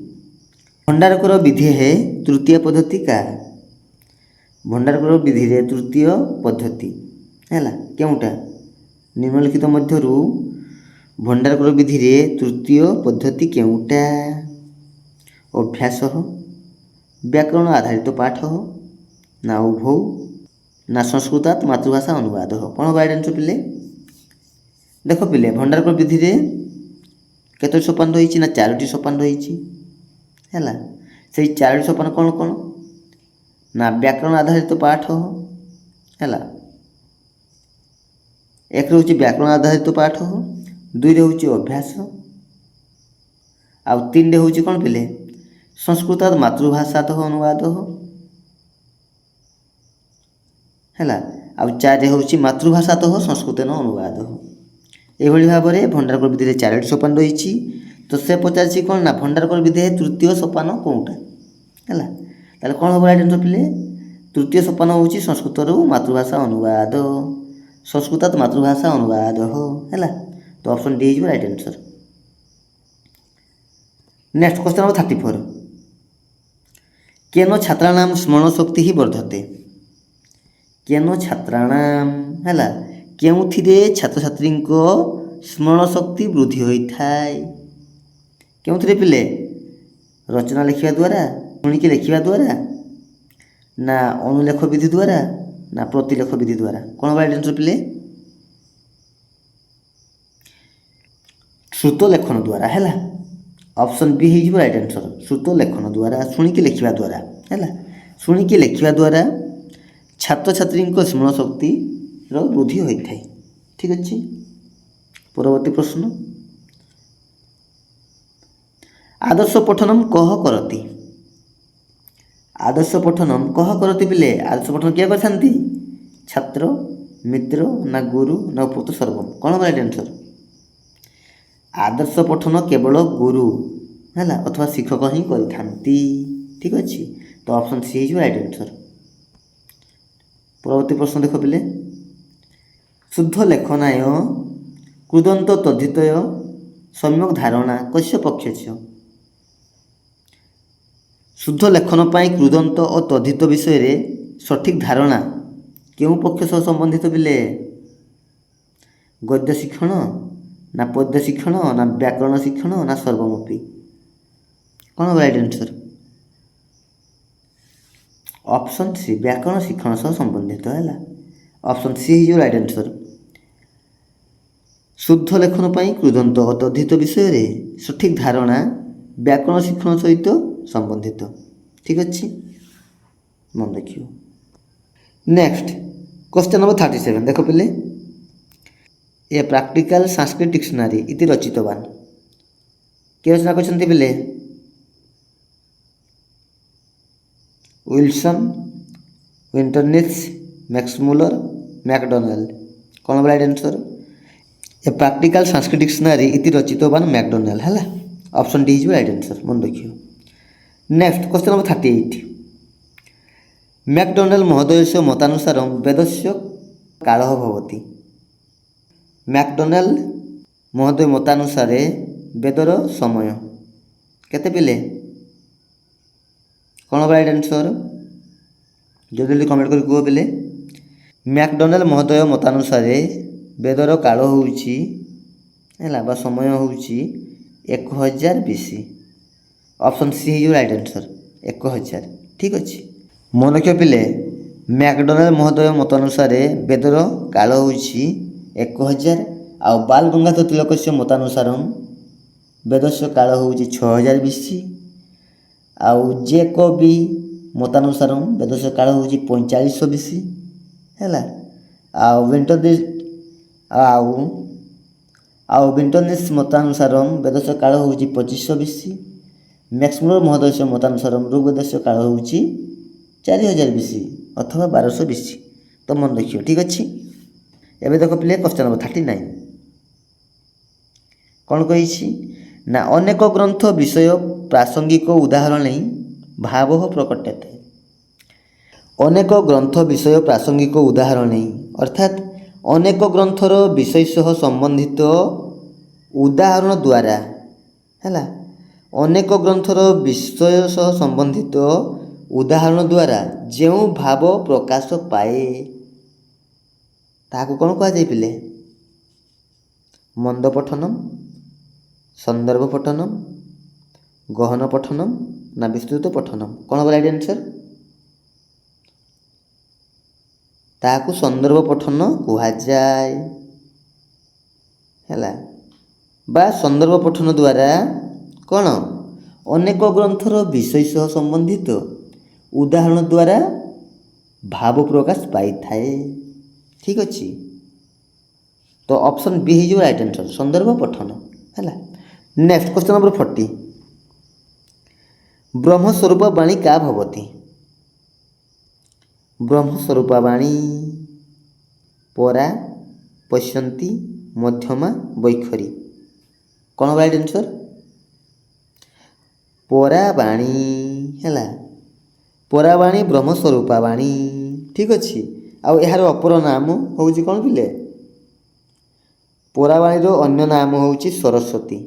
Bhandarkar विधि है तृतीय पद्धति का। भंडारकर विधि रे तृतीय पद्धति है क्योंटा? निम्नलिखित मध्यरु भंडारकर विधि रे तृतीय पद्धति क्योंटा? अभ्यास, व्याकरण आधारित पाठ, ना उभय ना संस्कृतात मातृभाषा अनुवाद, कौन राइट आंसर पिले? देख पिले भंडारकर विधि रे केतोटी सोपान रही ना 4टी सोपान रही है। से 4टी सोपान कौन कौन ना व्याकरण आधारित पाठ है, एक हूँ व्याकरण आधारित पाठ, 2 हूँ अभ्यास, आउ 3 हूँ कौन पिले संस्कृतात मातृभाषा अनुवाद है, आउ 4 हूँ मातृभाषा संस्कृत अनुवाद। एभली भाव में भंडारकर विधि 4टी सोपान रही, तो से पचार कौन ना भंडारकर विधि तृतीय सोपान कौटा है। ताले कौन हम राइट आंसर पिले? तृतीय सोपान हूँ संस्कृत मातृभाषा अनुवाद, संस्कृतात मातृभाषा अनुवाद है, तो ऑप्शन डी हो right answer. Next question number 34, केन छात्राणाम स्मरण शक्ति ही वर्धते। केन छात्राणाम है केउथिरे छात्र छात्री स्मरण शक्ति वृद्धि होता है? केउथिरे पिले? रचना लिखा द्वारा, शुणिकी लिखा द्वारा, ना अनुलेख विधि द्वारा, ना प्रतिलेख विधि द्वारा, कौन राइट आंसर पिले? श्रुत लेखन द्वारा है। ऑप्शन बी हो राइट आंसर, श्रुत लेखन द्वारा, शुणिकी लिखा द्वारा है। शुणिकी लिखा द्वारा छात्र छात्री स्मरण शक्ति वृद्धि होता है। ठीक अच्छे, परवर्ती प्रश्न, आदर्श पठनम कह करती। आदर्श पठनम कह करती पिले? आदर्श पठन किए करती? छात्र, मित्र, ना गुरु, ना उपयुक्त सर्वम, कौन राइट आंसर? आदर्श पठन केवल गुरु है अथवा शिक्षक ही करती। ठीक अच्छे, तो ऑप्शन सी हो राइट आंसर। परवर्ती प्रश्न देख पिले, शुद्ध लेखनाय कृदंत तद्धितय सम्यक धारणा कस्य पक्ष। शुद्ध लेखन पाई कृदंत और तद्धित विषय रे सठिक धारणा क्यों पक्ष सह संबंधित पिले? गद्य शिक्षण, ना पद्य शिक्षण, ना व्याकरण शिक्षण, ना सर्वमपि, कौन राइट आंसर? ऑप्शन सी व्याकरण शिक्षण सह संबंधित है। ऑप्शन सी हो राइट आंसर। शुद्ध लेखन पाई कृदंत और तद्धित विषय रे सठिक धारणा व्याकरण शिक्षण सहित संबंधित। ठीक अच्छे, मन देखियो। नेक्स्ट क्वेश्चन नंबर 37, देख पिले, ए प्रैक्टिकल संस्कृत डिक्शनरी इति रचितवान किए रचना करछन्ति पिले? विल्सन, विंटरनित्ज, मैक्समुलर, मैकडोनाल्ड, कौन right answer? A practical Sanskrit dictionary इति रचितवान मैकडोनाल्ड है। Option D is right answer, मन रखियो। नेक्स्ट क्वेश्चन नंबर 38, मैकडोनाल्ड महोदयस्य मतानुसार वेदस्य कालः भवति। मैकडोनाल्ड महोदय मतानुसार वेदर समय କେତେ ପିଲେ? କ'ଣ ହେବ ରାଇଟ୍ ଆନ୍ସର୍? ଜଲ୍ଦି ଜଲ୍ଦି କମେଣ୍ଟ କରି କୁହ ପିଲେ। ମ୍ୟାକଡୋନାଲ୍ଡ ମହୋଦୟ ମତାନୁସାରେ ବେଦର କାଳ ହେଉଛି ହେଲା ବା ସମୟ ହେଉଛି 1000 BC। ଅପସନ୍ ସି ହେଇଯିବ ରାଇଟ୍ ଆନ୍ସର୍ 1000। ଠିକ୍ ଅଛି, ମନେ ରଖିବ ପିଲେ। ମ୍ୟାକଡୋନାଲ୍ଡ ମହୋଦୟ ମତ ଅନୁସାରେ ବେଦର କାଳ ହେଉଛି 1000 ଆଉ ବାଲ ଗଙ୍ଗାଧର ତିଲକସ୍ୟ ମତାନୁସାରମ୍ ବେଦସ୍ୟ କାଳ ହେଉଛି 6000 BC ଆଉ ଜେକବି ମତାନୁସାରମ୍ ବେଦସ୍ୟ କାଳ ହେଉଛି 4500 BC ହେଲା। ଆଉ ବିଣ୍ଟନିସ୍ ମତାନୁସାରମ୍ ବେଦସ୍ୟ କାଳ ହେଉଛି 2500 BC। ମ୍ୟାକ୍ସମୁଲର ମହୋଦୟ ମତାନୁସାରମ୍ ଋଗ୍ବେଦସ୍ୟ କାଳ ହେଉଛି 4000 BC ଅଥବା 1200 BC। ତ ମନେ ରଖିବ, ଠିକ୍ ଅଛି। ଏବେ ଦେଖ ପିଲେ କ୍ୱେଶ୍ଚନ୍ ନମ୍ବର 39 କ'ଣ କହିଛି ନା ଅନେକ ଗ୍ରନ୍ଥ ବିଷୟ ପ୍ରାସଙ୍ଗିକ ଉଦାହରଣ ନେଇ ଭାବ ପ୍ରକଟତେ। ଅନେକ ଗ୍ରନ୍ଥ ବିଷୟ ପ୍ରାସଙ୍ଗିକ ଉଦାହରଣ ନେଇ ଅର୍ଥାତ୍ ଅନେକ ଗ୍ରନ୍ଥର ବିଷୟ ସହ ସମ୍ବନ୍ଧିତ ଉଦାହରଣ ଦ୍ୱାରା ହେଲା, ଅନେକ ଗ୍ରନ୍ଥର ବିଷୟ ସହ ସମ୍ବନ୍ଧିତ ଉଦାହରଣ ଦ୍ୱାରା ଯେଉଁ ଭାବ ପ୍ରକାଶ ପାଏ ତାହାକୁ କ'ଣ କୁହାଯାଏ ପିଲେ? ମନ୍ଦ ପଠନମ୍, ସନ୍ଦର୍ଭ ପଠନମ୍, ଗହନ ପଠନମ୍ ନା ବିସ୍ତୃତ ପଠନମ୍? କ'ଣ ହେବ ରାଇଟ୍ ଆନ୍ସର୍? ତାହାକୁ ସନ୍ଦର୍ଭ ପଠନ କୁହାଯାଏ ହେଲା। ବା ସନ୍ଦର୍ଭ ପଠନ ଦ୍ୱାରା କ'ଣ ଅନେକ ଗ୍ରନ୍ଥର ବିଷୟ ସହ ସମ୍ବନ୍ଧିତ ଉଦାହରଣ ଦ୍ୱାରା ଭାବ ପ୍ରକାଶ ପାଇଥାଏ। ଠିକ୍ ଅଛି, ତ ଅପସନ୍ ବି ହେଇଯିବ ରାଇଟ୍ ଆନ୍ସର୍ ସନ୍ଦର୍ଭ ପଠନ ହେଲା। ନେକ୍ସଟ କ୍ୱେଶ୍ଚନ୍ ନମ୍ବର 40 ବ୍ରହ୍ମସ୍ୱରୂପ ବାଣୀ କା ଭବତି। ବ୍ରହ୍ମସ୍ୱରୂପ ବାଣୀ ପରା, ପଶ୍ୟନ୍ତି, ମଧ୍ୟମା, ବୈଖରୀ। କ'ଣ ରାଇଟ୍ ଆନ୍ସର୍? ପରାବାଣୀ ହେଲା, ପରାବାଣୀ ବ୍ରହ୍ମସ୍ୱରୂପା ବାଣୀ। ଠିକ୍ ଅଛି, ଆଉ ଏହାର ଅପର ନାମ ହେଉଛି କ'ଣ ପିଲେ? ପରାବାଣୀର ଅନ୍ୟ ନାମ ହେଉଛି ସରସ୍ୱତୀ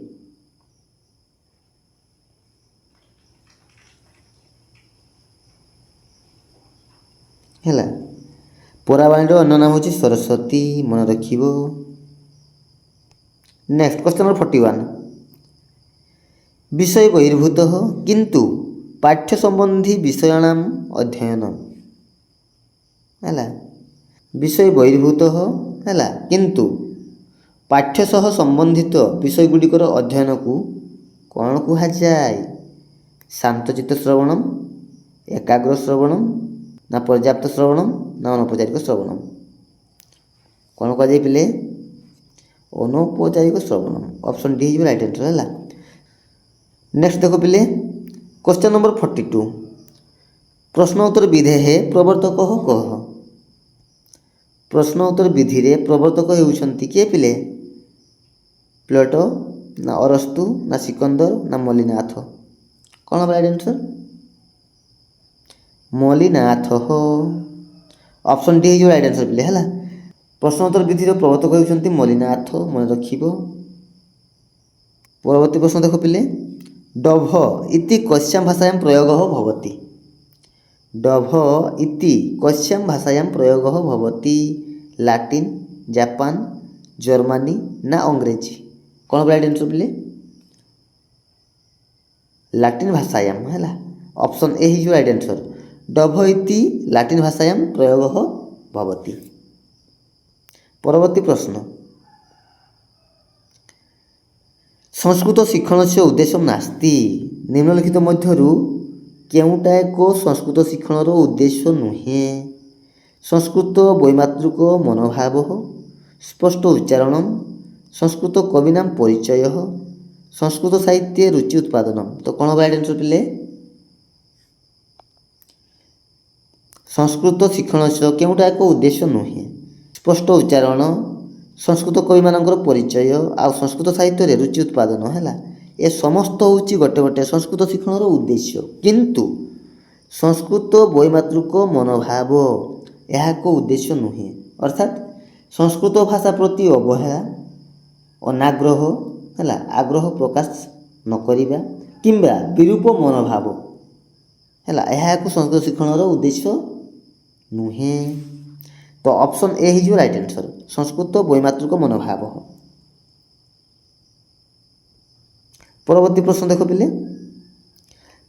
ହେଲା। ପରାବାଣୀର ଅନ୍ୟ ନାମ ହେଉଛି ସରସ୍ୱତୀ, ମନେ ରଖିବ। ନେକ୍ସଟ କ୍ୱେଶ୍ଚନ୍ ନମ୍ବର 41 ବିଷୟ ବହିର୍ଭୂତ କିନ୍ତୁ ପାଠ୍ୟ ସମ୍ବନ୍ଧୀ ବିଷୟାଣାମ୍ ଅଧ୍ୟୟନମ୍ ହେଲା। ବିଷୟ ବହିର୍ଭୂତ ହେଲା କିନ୍ତୁ ପାଠ୍ୟ ସହ ସମ୍ବନ୍ଧିତ ବିଷୟଗୁଡ଼ିକର ଅଧ୍ୟୟନକୁ କ'ଣ କୁହାଯାଏ? ଶାନ୍ତଚିତ୍ତ ଶ୍ରବଣମ୍, ଏକାଗ୍ର ଶ୍ରବଣମ୍ ନା ପର୍ଯ୍ୟାପ୍ତ ଶ୍ରବଣମ୍ ନା ଅନୌପଚାରିକ ଶ୍ରବଣମ୍? କ'ଣ କୁହାଯାଏ ପିଲେ? ଅନୌପଚାରିକ ଶ୍ରବଣମ୍। ଅପସନ୍ ଡି ହେଇଯିବ ରାଇଟ୍ ଆନ୍ସର୍ ହେଲା। ନେକ୍ସଟ ଦେଖ ପିଲେ କ୍ୱେଶ୍ଚନ୍ ନମ୍ବର 42 ପ୍ରଶ୍ନ ଉତ୍ତର ବିଧେହେ ପ୍ରବର୍ତ୍ତକ କହ। ପ୍ରଶ୍ନ ଉତ୍ତର ବିଧିରେ ପ୍ରବର୍ତ୍ତକ ହେଉଛନ୍ତି କିଏ ପିଲେ? ପ୍ଲେଟୋ ନା ଅରସ୍ତୁ ନା ସିକନ୍ଦର ନା ମଲିନାଥ? କ'ଣ ହେବ ରାଇଟ୍ ଆନ୍ସର୍? ମଲିନାଥ। ଅପସନ୍ ଡି ହେଇଯିବ ରାଇଟ୍ ଆନ୍ସର୍ ପିଲେ ହେଲା। ପ୍ରଶ୍ନ ଉତ୍ତର ବିଧିର ପ୍ରବର୍ତ୍ତକ ହେଉଛନ୍ତି ମଲିନାଥ, ମନେ ରଖିବ। ପରବର୍ତ୍ତୀ ପ୍ରଶ୍ନ ଦେଖ ପିଲେ ଡଭ ଇତି କସ୍ୟାଂ ଭାଷାୟାଂ ପ୍ରୟୋଗଃ ଭବତି। ଡଭ ଇତି କସ୍ୟାଂ ଭାଷାୟାଂ ପ୍ରୟୋଗଃ ଭବତି? ଲାଟିନ୍, ଜାପାନ, ଜର୍ମାନୀ ନା ଅଂଗ୍ରେଜୀ? କ'ଣ ହେବ ରାଇଟ୍ ଆନ୍ସର୍ ପିଲେ? ଲାଟିନ୍ ଭାଷାୟାଂ ହେଲା। ଅପସନ୍ ଏ ହେଇଯିବ ରାଇଟ୍ ଆନ୍ସର୍। ଡଭ ଇତି ଲାଟିନ୍ ଭାଷାୟାଂ ପ୍ରୟୋଗଃ ଭବତି। ପରବର୍ତ୍ତୀ ପ୍ରଶ୍ନ ସଂସ୍କୃତ ଶିକ୍ଷଣस्य ଉଦ୍ଦେଶ୍ୟ ନାସ୍ତି। ନିମ୍ନଲିଖିତ ମଧ୍ୟରୁ କେଉଁଟା ଏକ ସଂସ୍କୃତ ଶିକ୍ଷଣର ଉଦ୍ଦେଶ୍ୟ ନୁହେଁ? ସଂସ୍କୃତ ବୈମାତୃକ ମନୋଭାବ, ସ୍ପଷ୍ଟ ଉଚ୍ଚାରଣ, ସଂସ୍କୃତ କବିନାମ ପରିଚୟ, ସଂସ୍କୃତ ସାହିତ୍ୟ ରୁଚି ଉତ୍ପାଦନ। ତ କ'ଣ ହେବ ରାଇଟ୍ ଆନ୍ସର୍ ପିଲେ? ସଂସ୍କୃତ ଶିକ୍ଷଣର କେଉଁଟା ଏକ ଉଦ୍ଦେଶ୍ୟ ନୁହେଁ? ସ୍ପଷ୍ଟ ଉଚ୍ଚାରଣ, ସଂସ୍କୃତ କବିମାନଙ୍କର ପରିଚୟ ଆଉ ସଂସ୍କୃତ ସାହିତ୍ୟରେ ରୁଚି ଉତ୍ପାଦନ ହେଲା। ଏ ସମସ୍ତ ହେଉଛି ଗୋଟେ ଗୋଟେ ସଂସ୍କୃତ ଶିକ୍ଷଣର ଉଦ୍ଦେଶ୍ୟ, କିନ୍ତୁ ସଂସ୍କୃତ ବୈମାତୃକ ମନୋଭାବ ଏହା ଏକ ଉଦ୍ଦେଶ୍ୟ ନୁହେଁ। ଅର୍ଥାତ୍ ସଂସ୍କୃତ ଭାଷା ପ୍ରତି ଅବହେଳା, ଅନାଗ୍ରହ ହେଲା, ଆଗ୍ରହ ପ୍ରକାଶ ନ କରିବା किंबा विरूप मनोभाव है यह संस्कृत शिक्षण उद्देश्य नुहे। तो ऑप्शन ए हो राइट आंसर संस्कृत वैमात्रिक मनोभाव। परवर्ती प्रश्न देख पिले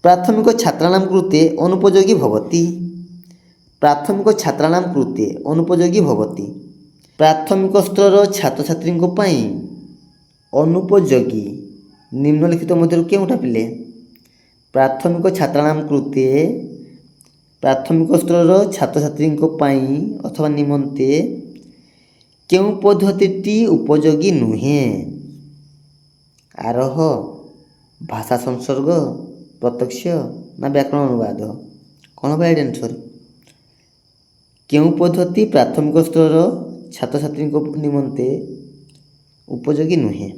प्राथमिक छात्राणां कृते अनुपयोगी भवति। प्राथमिक छात्राणां कृते अनुपयोगी भवति प्राथमिक स्तर छात्र छात्री अनुपयोगी निम्नलिखित मध्य केउटा पिले प्राथमिक छात्राणां कृते प्राथमिक स्तर छात्र छात्री अथवा निमंते केउ पद्धति उपयोगी नुहे। आरोह भाषा संसर्ग प्रत्यक्ष ना व्याकरण अनुवाद कौन हम राइट आंसर केउ पद्धति प्राथमिक स्तर छात्र छात्री निमंते उपयोगी नुहे।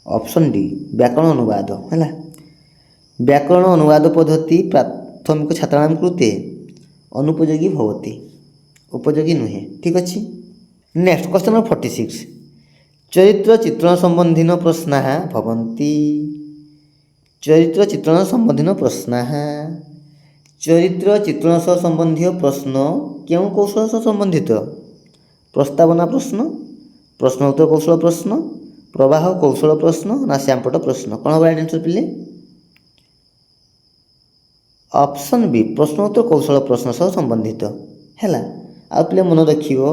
ऑप्शन डी व्याकरण अनुवाद है व्याकरण अनुवाद पद्धति प्राथमिक छात्राणां कृते अनुपयोगी भवति उपयोगी नुहे। ठीक अच्छे नेक्स्ट क्वेश्चन नंबर 46 चरित्र चित्रण संबंधीन प्रश्नाः भवन्ति। चरित्र चित्रण संबंधीन प्रश्नाः चरित्र चित्रण सह संबंधी प्रश्न क्यों कौशल सह संबंधित प्रस्तावना प्रश्न प्रश्नोत्तर कौशल प्रश्न प्रवाह कौशल प्रश्न ना श्यामपट प्रश्न कौन हम राइट आंसर पिले ऑप्शन बी प्रश्नोत्तर कौशल प्रश्न सह संबंधित है। आ पिले मन रखियो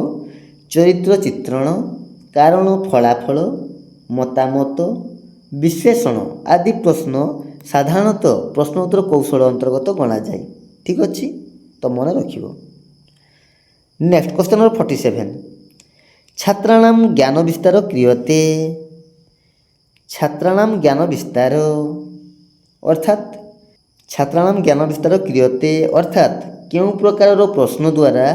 चरित्र चित्रण कारण फलाफल मतामत विश्लेषण आदि प्रश्न साधारणतः प्रश्नोत्तर कौशल अंतर्गत गणा जाए। ठीक अच्छे तो मन रखियो। नेक्स्ट क्वेश्चन नंबर 47 छात्राणां ज्ञान विस्तार क्रियते। छात्राणां ज्ञान विस्तार अर्थात छात्राणां ज्ञान विस्तार क्रियते अर्थात केउ प्रकार प्रश्न द्वारा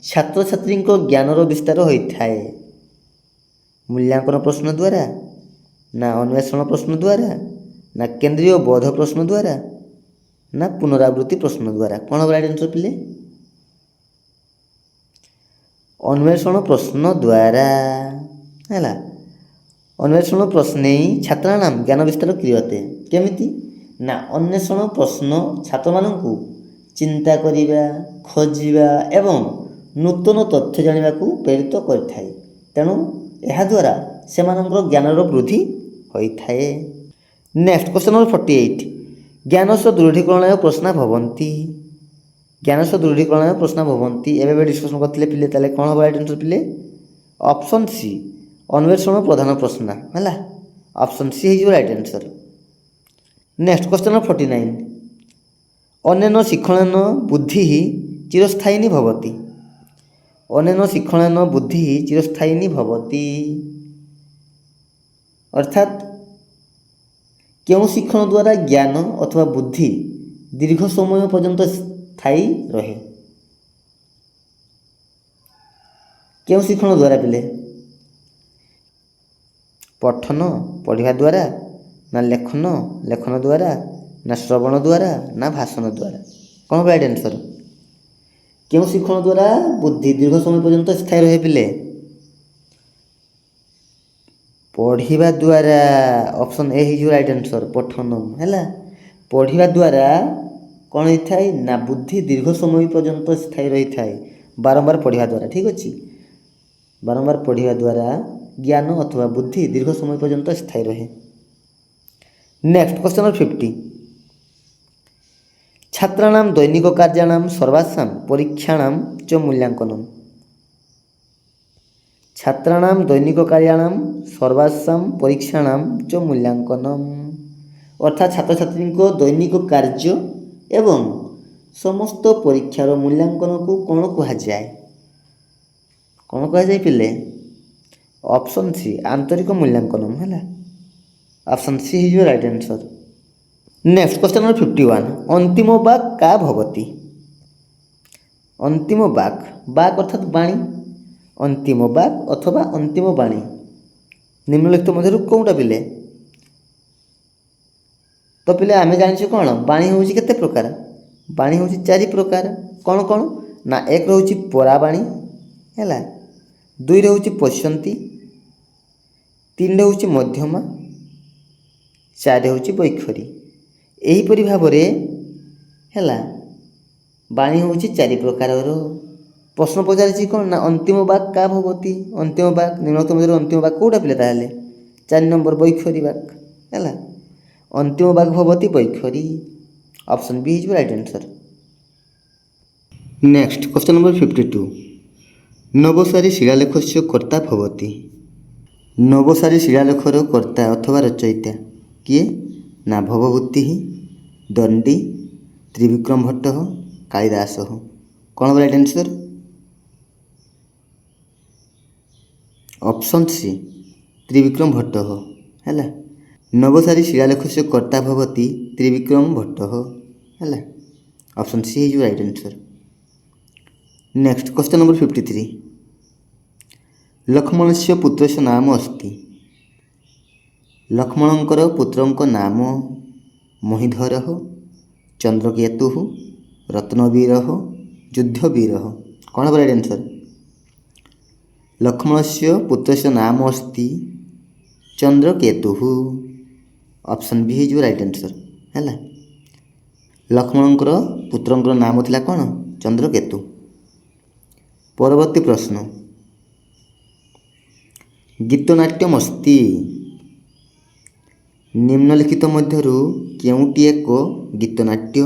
छात्र छात्री ज्ञानर विस्तार होता है मूल्यांकन प्रश्न द्वारा ना अन्वेषण प्रश्न द्वारा ना केंद्रीय बोध प्रश्न द्वारा ना पुनरावृत्ति प्रश्न द्वारा कौन हम राइट आंसर पिले अन्वेषण प्रश्न द्वारा है। अन्वेषण प्रश्न छात्राणां ज्ञान विस्तार क्रियते केमिति ना अन्वेषण प्रश्न छात्र मानू चिंता करिबा खोजिबा एवं नूतन तथ्य जानिबा को प्रेरित करिथाय तेणु यह द्वारा सेमानंकर ज्ञानर वृद्धि होता है। नेक्स्ट क्वेश्चन नंबर 48 ज्ञान से दृढ़ीकरण प्रश्न भवन्ति। ज्ञान से दृढ़ीकरण प्रश्न भवन्ति एवं डिस्कसन करते पिले ताले कौन हम राइट आंसर पिले ऑप्शन सी अन्वेषण प्रधान प्रश्न है ऑप्शन सी है right answer. Next question number 49 अनेन शिक्षणेन बुद्धि चिरस्थायिनी भवति। अनेन शिक्षणेन बुद्धि चिरस्थायिनी भवति अर्थात क्यों शिक्षण द्वारा ज्ञान अथवा बुद्धि दीर्घ समय पर्यंत स्थायी रहे क्यों शिक्षण द्वारा पिले पठन पढ़िया द्वारा ना लेखन लेखन द्वारा ना श्रवण द्वारा ना भाषण द्वारा कौन राइट आंसर क्यों शिक्षण द्वारा बुद्धि दीर्घ समय पर्यंत स्थायी रहे पिले पढ़िया द्वारा ऑप्शन ए हो राइट आंसर पठन है पढ़िया द्वारा कौन होता है ना बुद्धि दीर्घ समय पर्यंत स्थायी रही था बारंबार पढ़िया द्वारा। ठीक अच्छे बारंबार पढ़िया द्वारा ज्ञान अथवा बुद्धि दीर्घ समय पर्यंत स्थायी रहे। नेक्स्ट क्वेश्चन नंबर 50 छात्राणां दैनिक कार्याणां सर्वासां परीक्षाणां च मूल्यांकनम्। छात्राणां दैनिक कार्याणां सर्वासां परीक्षाणां च मूल्यांकनम् अर्थात छात्र छात्री दैनिक कार्य एवं समस्त परीक्षार मूल्यांकन को कौन कहुए कौन कहुए पिले ऑप्शन सी आंतरिक मूल्यांकन है option C is right answer. Next question number 51 अंतिम वाक का भवति। अंतिम वाक वाक अर्थात बाणी अंतिम वाक अथवा अंतिम बाणी निम्नलिखित मध्य कौटा पिले तो पिले आम जानी कौन बाणी हूँ केते प्रकार बाणी हूँ 4 प्रकार कौन कौन ना एक रोचे पराबाणी है 2 रोचे पश्यंती 3 रोचे मध्यमा ଚାରି ହେଉଛି ବୈଖରୀ। ଏହିପରି ଭାବରେ ହେଲା ବାଣୀ ହେଉଛି ଚାରି ପ୍ରକାରର। ପ୍ରଶ୍ନ ପଚାରିଛି କ'ଣ ନା ଅନ୍ତିମ ବାକ୍ କା ଭବତି, ଅନ୍ତିମ ବାକ୍ ନିମ୍ନୋକ୍ତ ମଧ୍ୟରୁ ଅନ୍ତିମ ବାକ୍ କେଉଁଟା ପିଲା ତାହେଲେ 4 ନମ୍ବର ବୈଖରୀ ବାକ୍ ହେଲା। ଅନ୍ତିମ ବାକ୍ ଭବତି ବୈଖରୀ, ଅପସନ୍ ବି ହେଇଯିବ right answer. Next question number 52, Navsari ଶିଳାଲେଖସ୍ୟ କର୍ତ୍ତା ଭବତି। ନବସାରୀ ଶିଳାଲେଖର କର୍ତ୍ତା ଅଥବା ରଚୟିତା କିଏ ନା ଭବଭୂତି, ଦଣ୍ଡୀ, ତ୍ରିବିକ୍ରମ ଭଟ୍ଟ, କାଳିଦାସ। କ'ଣ right answer? Option C Trivikrama Bhatta ହେଲା। ନବସାରୀ ଶିଳାଲେଖସ୍ୟ କର୍ତ୍ତା ଭବତି ତ୍ରିବିକ୍ରମ ଭଟ୍ଟ ହେଲା। ଅପସନ୍ ସି ହେଇଯିବ right answer. Next question number 53, ଲକ୍ଷ୍ମଣସ୍ୟ ପୁତ୍ରସ୍ୟ ନାମ ଅସ୍ତି। ଲକ୍ଷ୍ମଣଙ୍କର ପୁତ୍ରଙ୍କ ନାମ ମହୀଧର, ଚନ୍ଦ୍ରକେତୁ, ରତ୍ନବୀର, ଯୁଦ୍ଧବୀର। କ'ଣ ହେବ ରାଇଟ୍ ଆନ୍ସର୍? ଲକ୍ଷ୍ମଣସ୍ୟ ପୁତ୍ରସ୍ୟ ନାମ ଅସ୍ତି ଚନ୍ଦ୍ରକେତୁ, ଅପସନ୍ ବି ହେଇଯିବ ରାଇଟ୍ ଆନ୍ସର୍ ହେଲା। ଲକ୍ଷ୍ମଣଙ୍କର ପୁତ୍ରଙ୍କର ନାମ ଥିଲା କ'ଣ? ଚନ୍ଦ୍ରକେତୁ। ପରବର୍ତ୍ତୀ ପ୍ରଶ୍ନ, ଗୀତନାଟ୍ୟମ୍ ଅସ୍ତି। ନିମ୍ନଲିଖିତ ମଧ୍ୟରୁ କେଉଁଟି ଏକ ଗୀତନାଟ୍ୟ?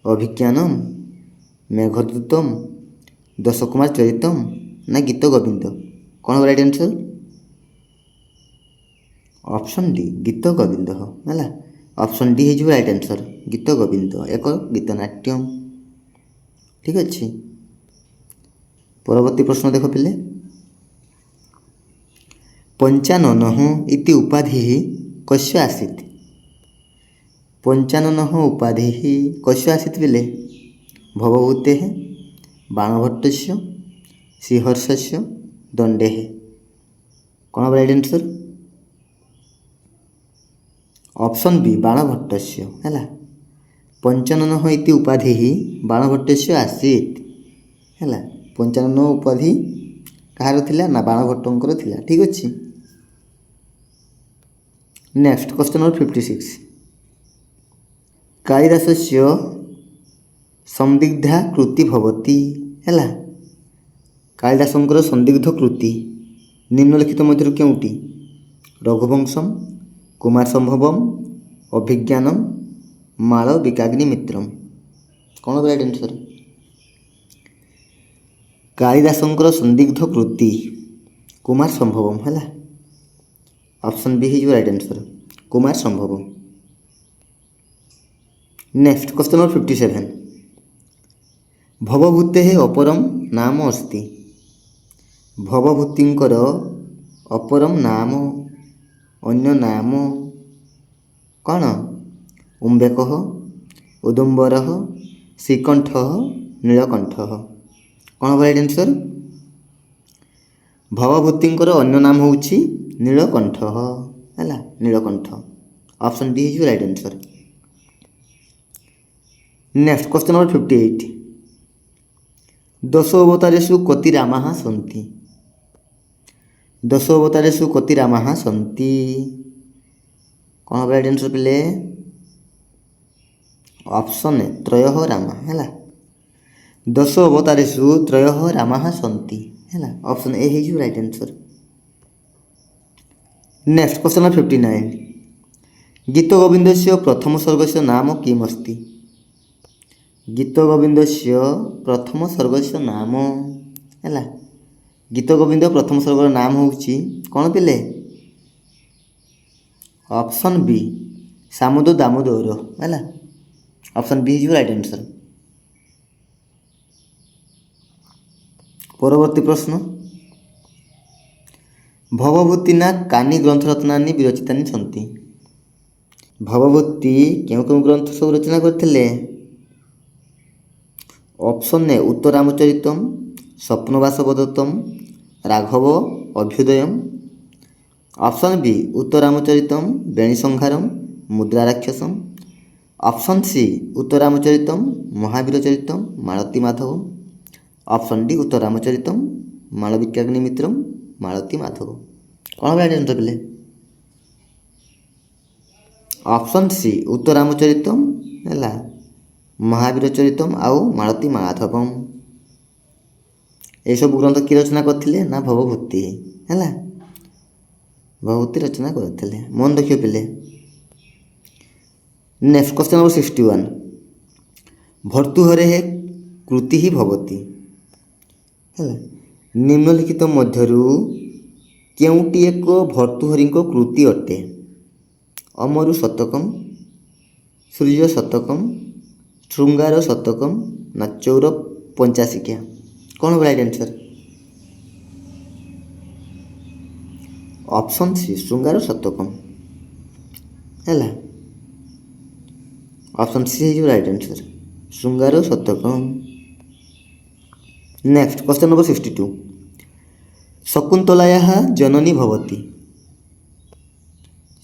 ଅଭିଜ୍ଞାନମ୍, ମେଘଦୂତମ୍, ଦଶକୁମାର ଚରିତମ୍ ନା ଗୀତ ଗୋବିନ୍ଦ? କ'ଣ ହେବ ରାଇଟ୍ ଆନ୍ସର୍? ଅପସନ୍ ଡି ଗୀତ ଗୋବିନ୍ଦ ହେଲା। ଅପସନ୍ ଡି ହେଇଯିବ ରାଇଟ୍ ଆନ୍ସର୍। ଗୀତ ଗୋବିନ୍ଦ ଏକ ଗୀତନାଟ୍ୟମ୍। ଠିକ୍ ଅଛି। ପରବର୍ତ୍ତୀ ପ୍ରଶ୍ନ ଦେଖ ପିଲେ, ପଞ୍ଚାନନଃ ଇତି ଉପାଧିଃ କସ୍ୟ ଆसीତ୍। ପଞ୍ଚାନନଃ ଉପାଧିଃ କସ୍ୟ ଆसीତ୍ ପିଲେ? ଭବଭୂତେଃ, ବାଣଭଟ୍ଟସ୍ୟ, ଶ୍ରୀହର୍ଷସ୍ୟ, ଦଣ୍ଡେଃ। କ'ଣ ହେବ ରାଇଟ୍ ଆନ୍ସର୍? ଅପସନ୍ ବି ବାଣଭଟ୍ଟସ୍ୟ ହେଲା। ପଞ୍ଚାନନଃ ଇତି ଉପାଧିଃ ବାଣଭଟ୍ଟସ୍ୟ ଆसीତ୍ ହେଲା। ପଞ୍ଚାନନ ଉପାଧି କାହାର ଥିଲା ନା ବାଣଭଟ୍ଟଙ୍କର ଥିଲା। ଠିକ୍ ଅଛି। ନେକ୍ସଟ କ୍ୱେଶ୍ଚନ୍ ନମ୍ବର 56, କାଳିଦାସସ୍ୟ ସନ୍ଦିଗ୍ଧା କୃତି ଭବତି ହେଲା। କାଳିଦାସଙ୍କର ସନ୍ଦିଗ୍ଧ କୃତି ନିମ୍ନଲିଖିତ ମଧ୍ୟରୁ କେଉଁଟି? ରଘୁବଂଶମ୍, କୁମାର ସମ୍ଭବମ୍, ଅଭିଜ୍ଞାନମ୍, ମାଳବିକାଗ୍ନିମିତ୍ରମ୍। କ'ଣ ହେବ ରାଇଟ୍ ଆନ୍ସର୍? କାଳିଦାସଙ୍କର ସନ୍ଦିଗ୍ଧ କୃତି କୁମାର ସମ୍ଭବମ୍ ହେଲା। ଅପସନ୍ ବି ହେଇଯିବ ରାଇଟ୍ ଆନ୍ସର୍ କୁମାର ସମ୍ଭବମ୍। ନେକ୍ସଟ କ୍ୱେଶ୍ଚନ୍ ନମ୍ବର 57, ଭବଭୂତେଃ ଅପରମ୍ ନାମ ଅସ୍ତି। ଭବଭୂତିଙ୍କର ଅପରମ୍ ନାମ ଅନ୍ୟ ନାମ କ'ଣ? ଉମ୍ବେକଃ, ଉଦୁମ୍ବରଃ, ଶ୍ରୀକଣ୍ଠଃ, ନୀଳକଣ୍ଠଃ। କ'ଣ ହେବ ରାଇଟ୍ ଆନ୍ସର୍? ଭବଭୂତିଙ୍କର ଅନ୍ୟ ନାମ ହେଉଛି ନୀଳକଣ୍ଠ ହେଲା। ନୀଳକଣ୍ଠ। ଅପସନ୍ ଡି ହେଇଯିବ right answer. Next question number 58, ଦଶ ଅବତାରେଷୁ କତି ରାମାଃ ସନ୍ତି। ଦଶ ଅବତାରେଷୁ କତି ରାମାଃ ସନ୍ତି। କ'ଣ ହେବ ରାଇଟ୍ ଆନ୍ସର୍ ପିଲେ? ଅପସନ୍ ଏ ତ୍ରୟଃ ରାମା ହେଲା। ଦଶ ଅବତାରେଷୁ ତ୍ରୟଃ ରାମାଃ ସନ୍ତି ହେଲା। ଅପସନ୍ ଏ ହେଇଯିବ right answer. Next question number 59, ଗୀତ ଗୋବିନ୍ଦସ୍ୟ ପ୍ରଥମ ସର୍ଗସ୍ୟ ନାମ କିମ୍ ଅସ୍ତି। ଗୀତ ଗୋବିନ୍ଦସ୍ୟ ପ୍ରଥମ ସର୍ଗସ୍ୟ ନାମ ହେଲା। ଗୀତ ଗୋବିନ୍ଦ ପ୍ରଥମ ସର୍ଗର ନାମ ହେଉଛି କ'ଣ ପିଲେ? ଅପସନ୍ ବି ସାମୁଦ ଦାମୋଦର ହେଲା। ଅପସନ୍ ବି ହେଇଯିବ ରାଇଟ୍ ଆନ୍ସର୍। ପରବର୍ତ୍ତୀ ପ୍ରଶ୍ନ, ଭବଭୂତିନା କାନି ଗ୍ରନ୍ଥରତ୍ନାନି ବିରଚିତାନି ସନ୍ତି। ଭବଭୂତି କେଉଁ କେଉଁ ଗ୍ରନ୍ଥ ସବୁ ରଚନା କରିଥିଲେ? ଅପସନ୍ ଏ ଉତ୍ତରାମଚରିତମ୍, ସ୍ୱପ୍ନବାସବଦତ୍ତମ୍, ରାଘବ Abhyudayam. Option B Uttararamacharitam, Venisamharam, Mudrarakshasam. Option C Uttararamacharitam, Mahaviracharitam, Malati Madhavam. Option D Uttararamacharitam, Malavikagnimitram, Malati Madhava. କ'ଣ ରାଇଟ୍ ଆନ୍ସର୍ ପିଲେ? ଅପସନ୍ ସି ଉତ୍ତରାମଚରିତମ୍ ହେଲା, ମହାବୀର ଚରିତମ୍ ଆଉ ମାଳତୀ ମାଧବମ୍। ଏସବୁ ଗ୍ରନ୍ଥ କିଏ ରଚନା କରିଥିଲେ ନା ଭବଭୂତି ହେଲା, ଭବଭୂତି ରଚନା କରିଥିଲେ। ମନେ ରଖିବ ପିଲେ। ନେକ୍ସଟ କ୍ୱେଶ୍ଚନ୍ ନମ୍ବର 61, ଭର୍ତ୍ତୃହରେଃ କୃତିଃ ଭବତି ହେଲା, ନିମ୍ନଲିଖିତ ମଧ୍ୟରୁ କେଉଁଟି ଏକ ଭର୍ତ୍ତୃହରିଙ୍କ କୃତି ଅଟେ? ଅମରୁ ଶତକମ୍, ସୂର୍ଯ୍ୟ ଶତକମ୍, ଶୃଙ୍ଗାର ଶତକମ୍ ନା ଚୌର ପଞ୍ଚାଶିକା? କ'ଣ ହେବ ରାଇଟ୍ ଆନ୍ସର୍? ଅପସନ୍ ସି ଶୃଙ୍ଗାର ଶତକମ୍ ହେଲା, ଅପସନ୍ ସି ହେଇଯିବ ରାଇଟ୍ ଆନ୍ସର୍, ଶୃଙ୍ଗାର ଶତକମ୍। ନେକ୍ସଟ କ୍ୱେଶ୍ଚନ୍ ନମ୍ବର 62, ଶକୁନ୍ତଳାୟାଃ ଜନନୀ ଭବତି।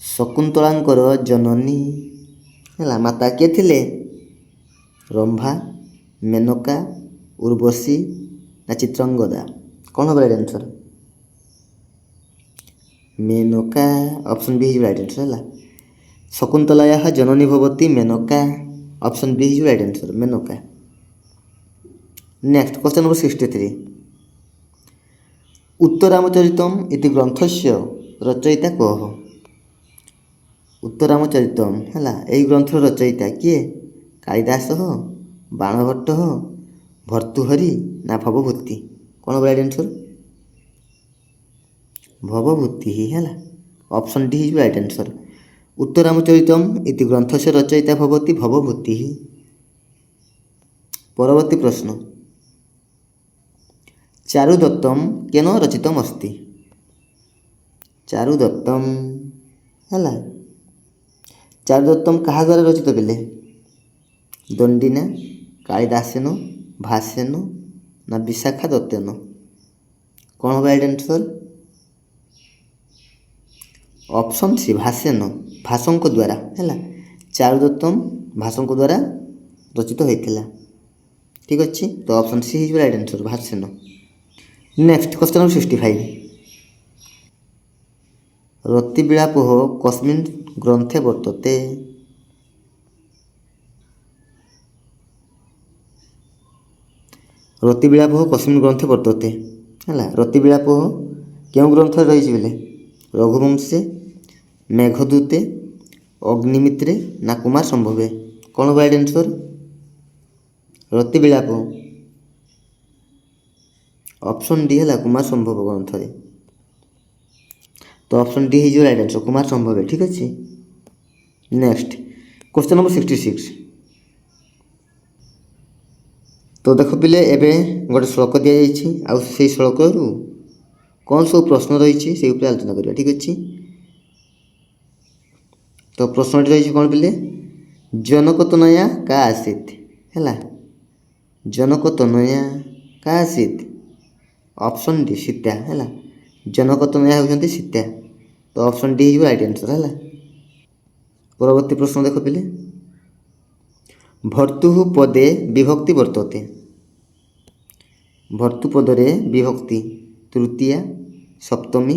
ଶକୁନ୍ତଳାଙ୍କର ଜନନୀ ହେଲା ମାତା କିଏ ଥିଲେ? ରମ୍ଭା, ମେନକା, ଉର୍ବଶୀ ନା ଚିତ୍ରାଙ୍ଗଦା? କ'ଣ ହେବ right answer? Menaka, option B ହେଇଯିବ ରାଇଟ୍ ଆନ୍ସର୍ ହେଲା, ଶକୁନ୍ତଳାୟାଃ ଜନନୀ ଭବତି ମେନକା, ଅପସନ୍ ବି ହେଇଯିବ right answer, Menaka. Next question number 63, ଉତ୍ତରାମଚରିତମ୍ ଇତି ଗ୍ରନ୍ଥସ୍ୟ ରଚୟିତା କଃ? ଉତ୍ତରାମଚରିତମ୍ ହେଲା, ଏହି ଗ୍ରନ୍ଥର ରଚୟିତା କିଏ? କାଳିଦାସ, ବାଣଭଟ୍ଟ, ଭର୍ତ୍ତୃହରି ନା ଭବଭୂତି? କ'ଣ ହେବ ରାଇଟ୍ ଆନ୍ସର୍? ଭବଭୂତି ହେଲା, ଅପସନ୍ ଡି ହେଇଯିବ ରାଇଟ୍ ଆନ୍ସର୍, ଉତ୍ତରାମଚରିତମ୍ ଇତି ଗ୍ରନ୍ଥସ୍ୟ ରଚୟିତା ଭବତି ଭବଭୂତି। ପରବର୍ତ୍ତୀ ପ୍ରଶ୍ନ, ଚାରୁଦତ୍ତମ୍ କେନ ରଚିତମ୍ अस्ति? ଚାରୁଦତ୍ତମ୍ ହେଲା, ଚାରୁଦତ୍ତମ୍ କାହା ଦ୍ୱାରା ରଚିତ ପିଲେ? ଦଣ୍ଡିନା, କାଳିଦାସେନ, ଭାସେନ ନା ବିଶାଖା ଦତ୍ତେନ? କ'ଣ ହେବ ରାଇଟ୍ ଆନ୍ସର୍? ଅପସନ୍ ସି ଭାସେନ, ଭାସଙ୍କ ଦ୍ୱାରା ହେଲା, ଚାରୁଦତ୍ତମ୍ ଭାସଙ୍କ ଦ୍ୱାରା ରଚିତ ହୋଇଥିଲା। ଠିକ୍ ଅଛି, ତ ଅପସନ୍ ସି ହେଇଯିବ ରାଇଟ୍ ଆନ୍ସର୍, ଭାସେନ। ନେକ୍ସଟ କ୍ୱେଶ୍ଚନ୍ ନମ୍ବର 65, ରତିବିଳାପः କସ୍ମିନ୍ ଗ୍ରନ୍ଥେ ବର୍ତ୍ତତେ? ରତିବିଳାପः କସ୍ମିନ୍ ଗ୍ରନ୍ଥେ ବର୍ତ୍ତତେ ହେଲା, ରତିବିଳାପः କେଉଁ ଗ୍ରନ୍ଥରେ ରହିଛି ବୋଲେ? ରଘୁବଂଶେ, ମେଘଦୂତେ, ଅଗ୍ନିମିତ୍ରେ ନା କୁମାର ସମ୍ଭବେ? କ'ଣ ହେବ ରାଇଟ୍ ଆନ୍ସର୍? ରତିବିଳାପ, ଅପସନ୍ ଡି ହେଲା, କୁମାର ସମ୍ଭବ ଗ୍ରନ୍ଥରେ। ତ ଅପସନ୍ ଡି ହେଇଯିବ ରାଇଟ୍ ଆନ୍ସର୍, କୁମାର ସମ୍ଭବେ। ଠିକ୍ ଅଛି। ନେକ୍ସଟ କ୍ୱେଶ୍ଚନ୍ ନମ୍ବର 66, ତ ଦେଖ ପିଲେ ଏବେ ଗୋଟେ ଶ୍ଲୋକ ଦିଆଯାଇଛି, ଆଉ ସେଇ ଶ୍ଲୋକରୁ କ'ଣ ସବୁ ପ୍ରଶ୍ନ ରହିଛି ସେଇ ଉପରେ ଆଲୋଚନା କରିବା। ଠିକ୍ ଅଛି, ତ ପ୍ରଶ୍ନଟି ରହିଛି କ'ଣ ପିଲେ? ଜନକତନୟା କା ଆସିତ୍ ହେଲା, ଜନକତନୟା କା ଆସିତ୍? ଅପସନ୍ ଡି ସୀତା ହେଲା, ଜନକତନୟା ହେଉଛନ୍ତି ସୀତା, ତ ଅପସନ୍ ଡି ହେଇଯିବ ରାଇଟ୍ ଆନ୍ସର୍ ହେଲା। ପରବର୍ତ୍ତୀ ପ୍ରଶ୍ନ ଦେଖ ପିଲେ, ଭର୍ତ୍ତୁଃ ପଦେ ବିଭକ୍ତି ବର୍ତ୍ତତେ? ଭର୍ତ୍ତୃ ପଦରେ ବିଭକ୍ତି ତୃତୀୟା, ସପ୍ତମୀ,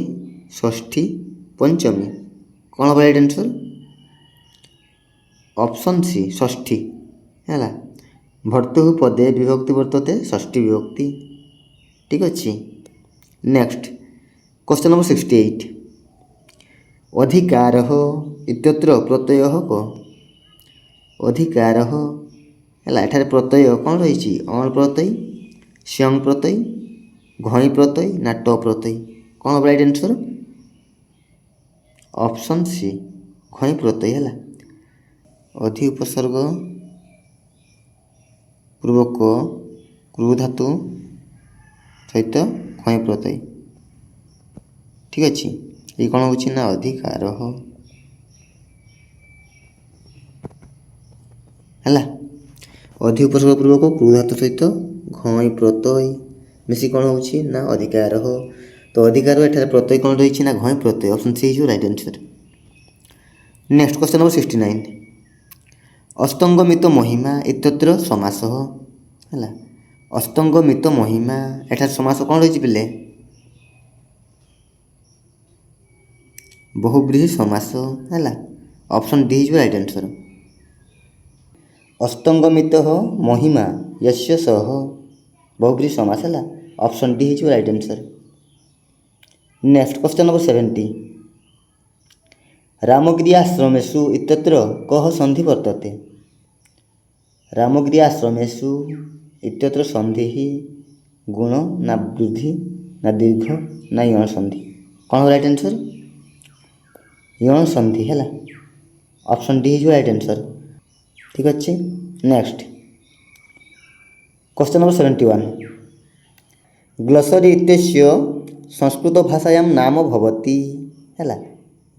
ଷଷ୍ଠୀ, ପଞ୍ଚମୀ? କ'ଣ ହେବ ରାଇଟ୍ ଆନ୍ସର୍? ଅପସନ୍ ସି ଷଷ୍ଠୀ ହେଲା, ଭର୍ତ୍ତୁଃ ପଦେ ବିଭକ୍ତି ବର୍ତ୍ତତେ, ଷଷ୍ଠୀ ବିଭକ୍ତି। ଠିକ୍ ଅଛି। Next question number 68, ଅଧିକାରଃ ଇତ୍ୟତ୍ର ପ୍ରତ୍ୟୟଃ କଃ? ଅଧିକାରଃ ହେଲା, ଏଠାରେ ପ୍ରତ୍ୟୟ କ'ଣ ରହିଛି? ଅଣ୍ ପ୍ରତ୍ୟୟ, ସ୍ୟଂ ପ୍ରତ୍ୟୟ, ଘଇଁ ପ୍ରତ୍ୟୟ ନା ଟ ପ୍ରତ୍ୟୟ? କ'ଣ ହେବ ରାଇଟ୍ ଆନ୍ସର୍? ଅପସନ୍ ସି ଘଇଁ ପ୍ରତ୍ୟୟ ହେଲା, ଅଧି ଉପସର୍ଗ ପୂର୍ବକ କ୍ରୁ ଧାତୁ ସହିତ ଘଇଁ ପ୍ରତ୍ୟୟ। ଠିକ୍ ଅଛି, ଏଇ କ'ଣ ହେଉଛି ନା ଅଧିକାରଃ ହେଲା, ଅଧି ଉପସର୍ଗ ପୂର୍ବକ କ୍ରୁ ଧାତୁ ସହିତ ଘଇଁ ପ୍ରତ୍ୟୟ ମିଶି କ'ଣ ହେଉଛି ନା ଅଧିକାରଃ। ତ ଅଧିକାର ଏଠାରେ ପ୍ରତ୍ୟୟ କ'ଣ ରହିଛି ନା ଘଇଁ ପ୍ରତ୍ୟୟ, ଅପସନ୍ ସି ହେଇଯିବ right answer. Next question number 69, ଅସ୍ତଙ୍ଗମିତ ମହିମା ଇତ୍ୟତ୍ର ସମାସଃ ହେଲା, ଅସ୍ତଙ୍ଗମିତ ମହିମା ଏଠାରେ ସମାସ କ'ଣ ରହିଛି ପିଲେ? ବହୁବ୍ରୀହି ସମାସ ହେଲା, ଅପସନ୍ ଡି ହେଇଯିବ ରାଇଟ୍ ଆନ୍ସର୍। ଅଷ୍ଟଙ୍ଗମିତଃ ମହିମା ୟସ୍ୟ ସହ ବହୁବ୍ରୀହି ସମାସ ହେଲା। ଅପସନ୍ ଡି ହେଇଯିବ right answer. Next question number 70। Ramagiri ଆଶ୍ରମେଷୁ ଇତ୍ୟତ୍ର କଃ ସନ୍ଧି ବର୍ତ୍ତତେ। ରାମଗିରି ଆଶ୍ରମେଷୁ ଇତ୍ୟତ୍ର ସନ୍ଧି ଗୁଣ ନା ବୃଦ୍ଧି ନା ଦୀର୍ଘ ନା ୟଣ ସନ୍ଧି। କ'ଣ ହେବ ରାଇଟ୍ ଆନ୍ସର୍? ୟଣ ସନ୍ଧି ହେଲା। ଅପସନ୍ ଡି ହେଇଯିବ ରାଇଟ୍ ଆନ୍ସର୍। ଠିକ୍ ଅଛି। Next question number 71। ଗ୍ଲୋସରୀ ଇତ୍ୟସ୍ୟ ସଂସ୍କୃତ ଭାଷାୟାं ନାମ ଭବତି ହେଲା।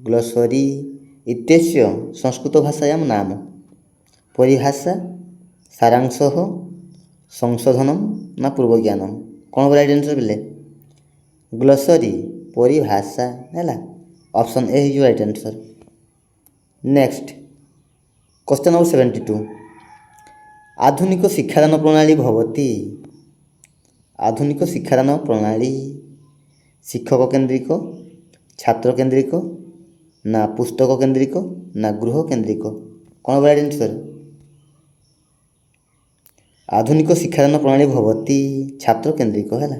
ଗ୍ଲୋସରୀ ଇତ୍ୟସ୍ୟ ସଂସ୍କୃତ ଭାଷାୟାं ନାମ ପରିଭାଷା ସାରାଂଶଃ ସଂଶୋଧନମ୍ ନା ପୂର୍ବଜ୍ଞାନମ୍। କ'ଣ ହେବ ରାଇଟ୍ ଆନ୍ସର୍ ପିଲେ? ଗ୍ଲୋସରୀ ପରିଭାଷା ହେଲା। ଅପସନ୍ ଏ ହେଇଯିବ right answer. Next question number 72। ଆଧୁନିକ ଶିକ୍ଷାଦାନ ପ୍ରଣାଳୀ ଭବତି। ଆଧୁନିକ ଶିକ୍ଷାଦାନ ପ୍ରଣାଳୀ ଶିକ୍ଷକ କେନ୍ଦ୍ରିକ ଛାତ୍ର କେନ୍ଦ୍ରିକ ନା ପୁସ୍ତକ କେନ୍ଦ୍ରିକ ନା ଗୃହ କେନ୍ଦ୍ରିକ। କ'ଣ ହେବ ରାଇଟ୍ ଆନ୍ସର୍? ଆଧୁନିକ ଶିକ୍ଷାଦାନ ପ୍ରଣାଳୀ ଭବତି ଛାତ୍ର କେନ୍ଦ୍ରିକ ହେଲା।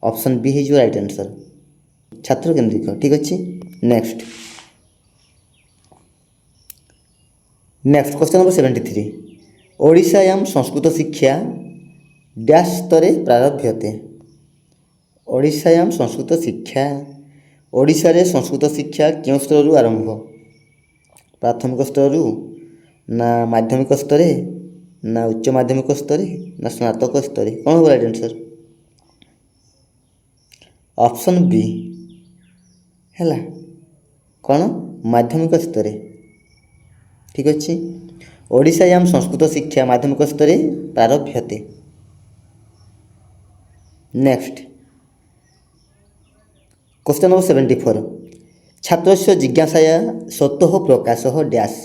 ଅପସନ୍ ବି ହେଇଯିବ ରାଇଟ୍ ଆନ୍ସର୍। ଛାତ୍ର କେନ୍ଦ୍ରିକ। ଠିକ୍ ଅଛି। Next question number 73। ଓଡ଼ିଶାୟାं ସଂସ୍କୃତ ଶିକ୍ଷା ଡ୍ୟାସ୍ ସ୍ତରେ ପ୍ରାରଭ୍ୟତେ। ଓଡ଼ିଶାୟାं ସଂସ୍କୃତ ଶିକ୍ଷା ଓଡ଼ିଶାରେ ସଂସ୍କୃତ ଶିକ୍ଷା କେଉଁ ସ୍ତରରୁ ଆରମ୍ଭ? ପ୍ରାଥମିକ ସ୍ତରରୁ ନା ମାଧ୍ୟମିକ ସ୍ତରରେ ନା ଉଚ୍ଚ ମାଧ୍ୟମିକ ସ୍ତରରେ ନା ସ୍ନାତକ ସ୍ତରରେ। କ'ଣ ହେବ ରାଇଟ୍ ଆନ୍ସର୍? ଅପସନ୍ ବି ହେଲା। କ'ଣ? ମାଧ୍ୟମିକ ସ୍ତରରେ। ଠିକ୍ ଅଛି। ଓଡ଼ିଶାୟାं ସଂସ୍କୃତ ଶିକ୍ଷା ମାଧ୍ୟମିକ ସ୍ତରରେ ପ୍ରାରଭ୍ୟତେ। Next question number 74। ଛାତ୍ରସ୍ୟ ଜିଜ୍ଞାସାୟା ସ୍ୱତଃ ପ୍ରକାଶଃ ଡ୍ୟାସ୍।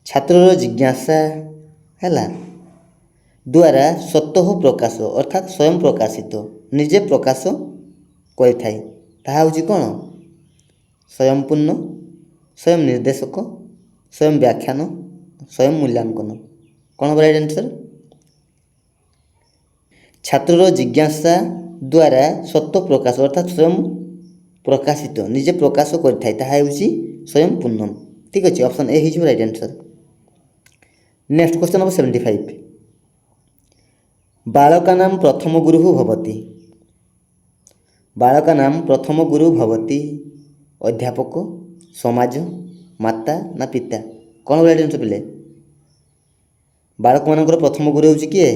ଛାତ୍ରର ଜିଜ୍ଞାସା ହେଲା ଦ୍ୱାରା ସ୍ୱତଃ ପ୍ରକାଶ ଅର୍ଥାତ୍ ସ୍ୱୟଂ ପ୍ରକାଶିତ ନିଜେ ପ୍ରକାଶ କରିଥାଏ। ତାହା ହେଉଛି କ'ଣ? ସ୍ୱୟଂପୂର୍ଣ୍ଣ ସ୍ୱୟଂ ନିର୍ଦ୍ଦେଶକ ସ୍ୱୟଂ ବ୍ୟାଖ୍ୟାନ ସ୍ୱୟଂ ମୂଲ୍ୟାଙ୍କନ। କ'ଣ ହେବ ରାଇଟ୍ ଆନ୍ସର୍? ଛାତ୍ରର ଜିଜ୍ଞାସା ଦ୍ୱାରା ସ୍ୱତଃ ପ୍ରକାଶ ଅର୍ଥାତ୍ ସ୍ୱୟଂ ପ୍ରକାଶିତ ନିଜେ ପ୍ରକାଶ କରିଥାଏ ତାହା ହେଉଛି ସ୍ୱୟଂପୂର୍ଣ୍ଣ। ଠିକ୍ ଅଛି। ଅପସନ୍ ଏ ହେଇଯିବ right answer. Next question number 75। ବାଳକାନାଂ ପ୍ରଥମ ଗୁରୁଃ ଭବତି। ବାଳକାନାଂ ପ୍ରଥମ ଗୁରୁ ଭବତି ଅଧ୍ୟାପକ ସମାଜ ମାତା ନା ପିତା। କ'ଣ ହେବ ରାଇଟ୍ ଆନ୍ସର୍ ପିଲେ? ବାଳକମାନଙ୍କର ପ୍ରଥମ ଗୁରୁ ହେଉଛି କିଏ?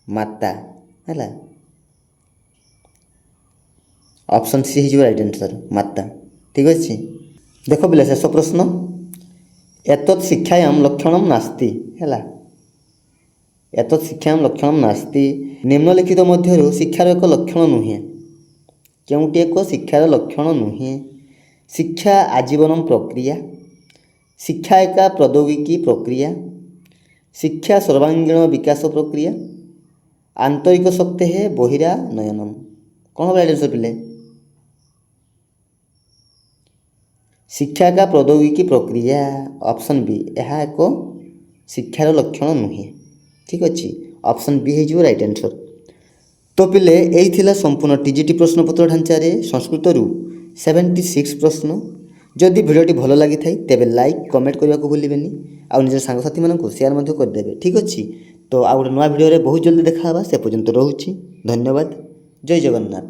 ମାତା ହେଲା। ଅପସନ୍ ସି ହେଇଯିବ ରାଇଟ୍ ଆନ୍ସର୍ ମାତା। ଠିକ୍ ଅଛି। ଦେଖ ପିଲା ଶେଷ ପ୍ରଶ୍ନ। ଏତତ୍ ଶିକ୍ଷାୟାଂ ଲକ୍ଷଣଂ ନାସ୍ତି ହେଲା। ଏତତ୍ ଶିକ୍ଷାୟାଂ ଲକ୍ଷଣଂ ନାସ୍ତି ନିମ୍ନଲିଖିତ ମଧ୍ୟରୁ ଶିକ୍ଷାର ଏକ ଲକ୍ଷଣ ନୁହେଁ। କେଉଁଟି ଏକ ଶିକ୍ଷାର ଲକ୍ଷଣ ନୁହେଁ? ଶିକ୍ଷା ଆଜୀବନମ୍ ପ୍ରକ୍ରିୟା ଶିକ୍ଷା ଏକା ପ୍ରୌଦ୍ୟୋଗିକୀ ପ୍ରକ୍ରିୟା ଶିକ୍ଷା ସର୍ବାଙ୍ଗୀନ ବିକାଶ ପ୍ରକ୍ରିୟା ଆନ୍ତରିକ ଶକ୍ତେଃ ବହିରାନୟନମ୍। କ'ଣ ହେବ ରାଇଟ୍ ଆନ୍ସର୍ ପିଲେ? ଶିକ୍ଷା ଏକା ପ୍ରୌଦ୍ୟୋଗିକୀ ପ୍ରକ୍ରିୟା। ଅପସନ୍ ବି ଏହା ଏକ ଶିକ୍ଷାର ଲକ୍ଷଣ ନୁହେଁ। ଠିକ୍ ଅଛି। ଅପସନ୍ ବି ହେଇଯିବ ରାଇଟ୍ ଆନ୍ସର୍। ତ ପିଲେ ଏଇ ଥିଲା ସମ୍ପୂର୍ଣ୍ଣ ଟିଜିଟି ପ୍ରଶ୍ନପତ୍ର ଢାଞ୍ଚାରେ ସଂସ୍କୃତରୁ 76 ପ୍ରଶ୍ନ। ଯଦି ଭିଡ଼ିଓଟି ଭଲ ଲାଗିଥାଏ ତେବେ ଲାଇକ୍ କମେଣ୍ଟ କରିବାକୁ ଭୁଲିବେନି ଆଉ ନିଜର ସାଙ୍ଗସାଥିମାନଙ୍କୁ ସେୟାର ମଧ୍ୟ କରିଦେବେ। ଠିକ୍ ଅଛି। ତ ଆଉ ଗୋଟେ ନୂଆ ଭିଡ଼ିଓରେ ବହୁତ ଜଲ୍ଦି ଦେଖା ହେବା। ସେ ପର୍ଯ୍ୟନ୍ତ ରହୁଛି। ଧନ୍ୟବାଦ। ଜୟ ଜଗନ୍ନାଥ।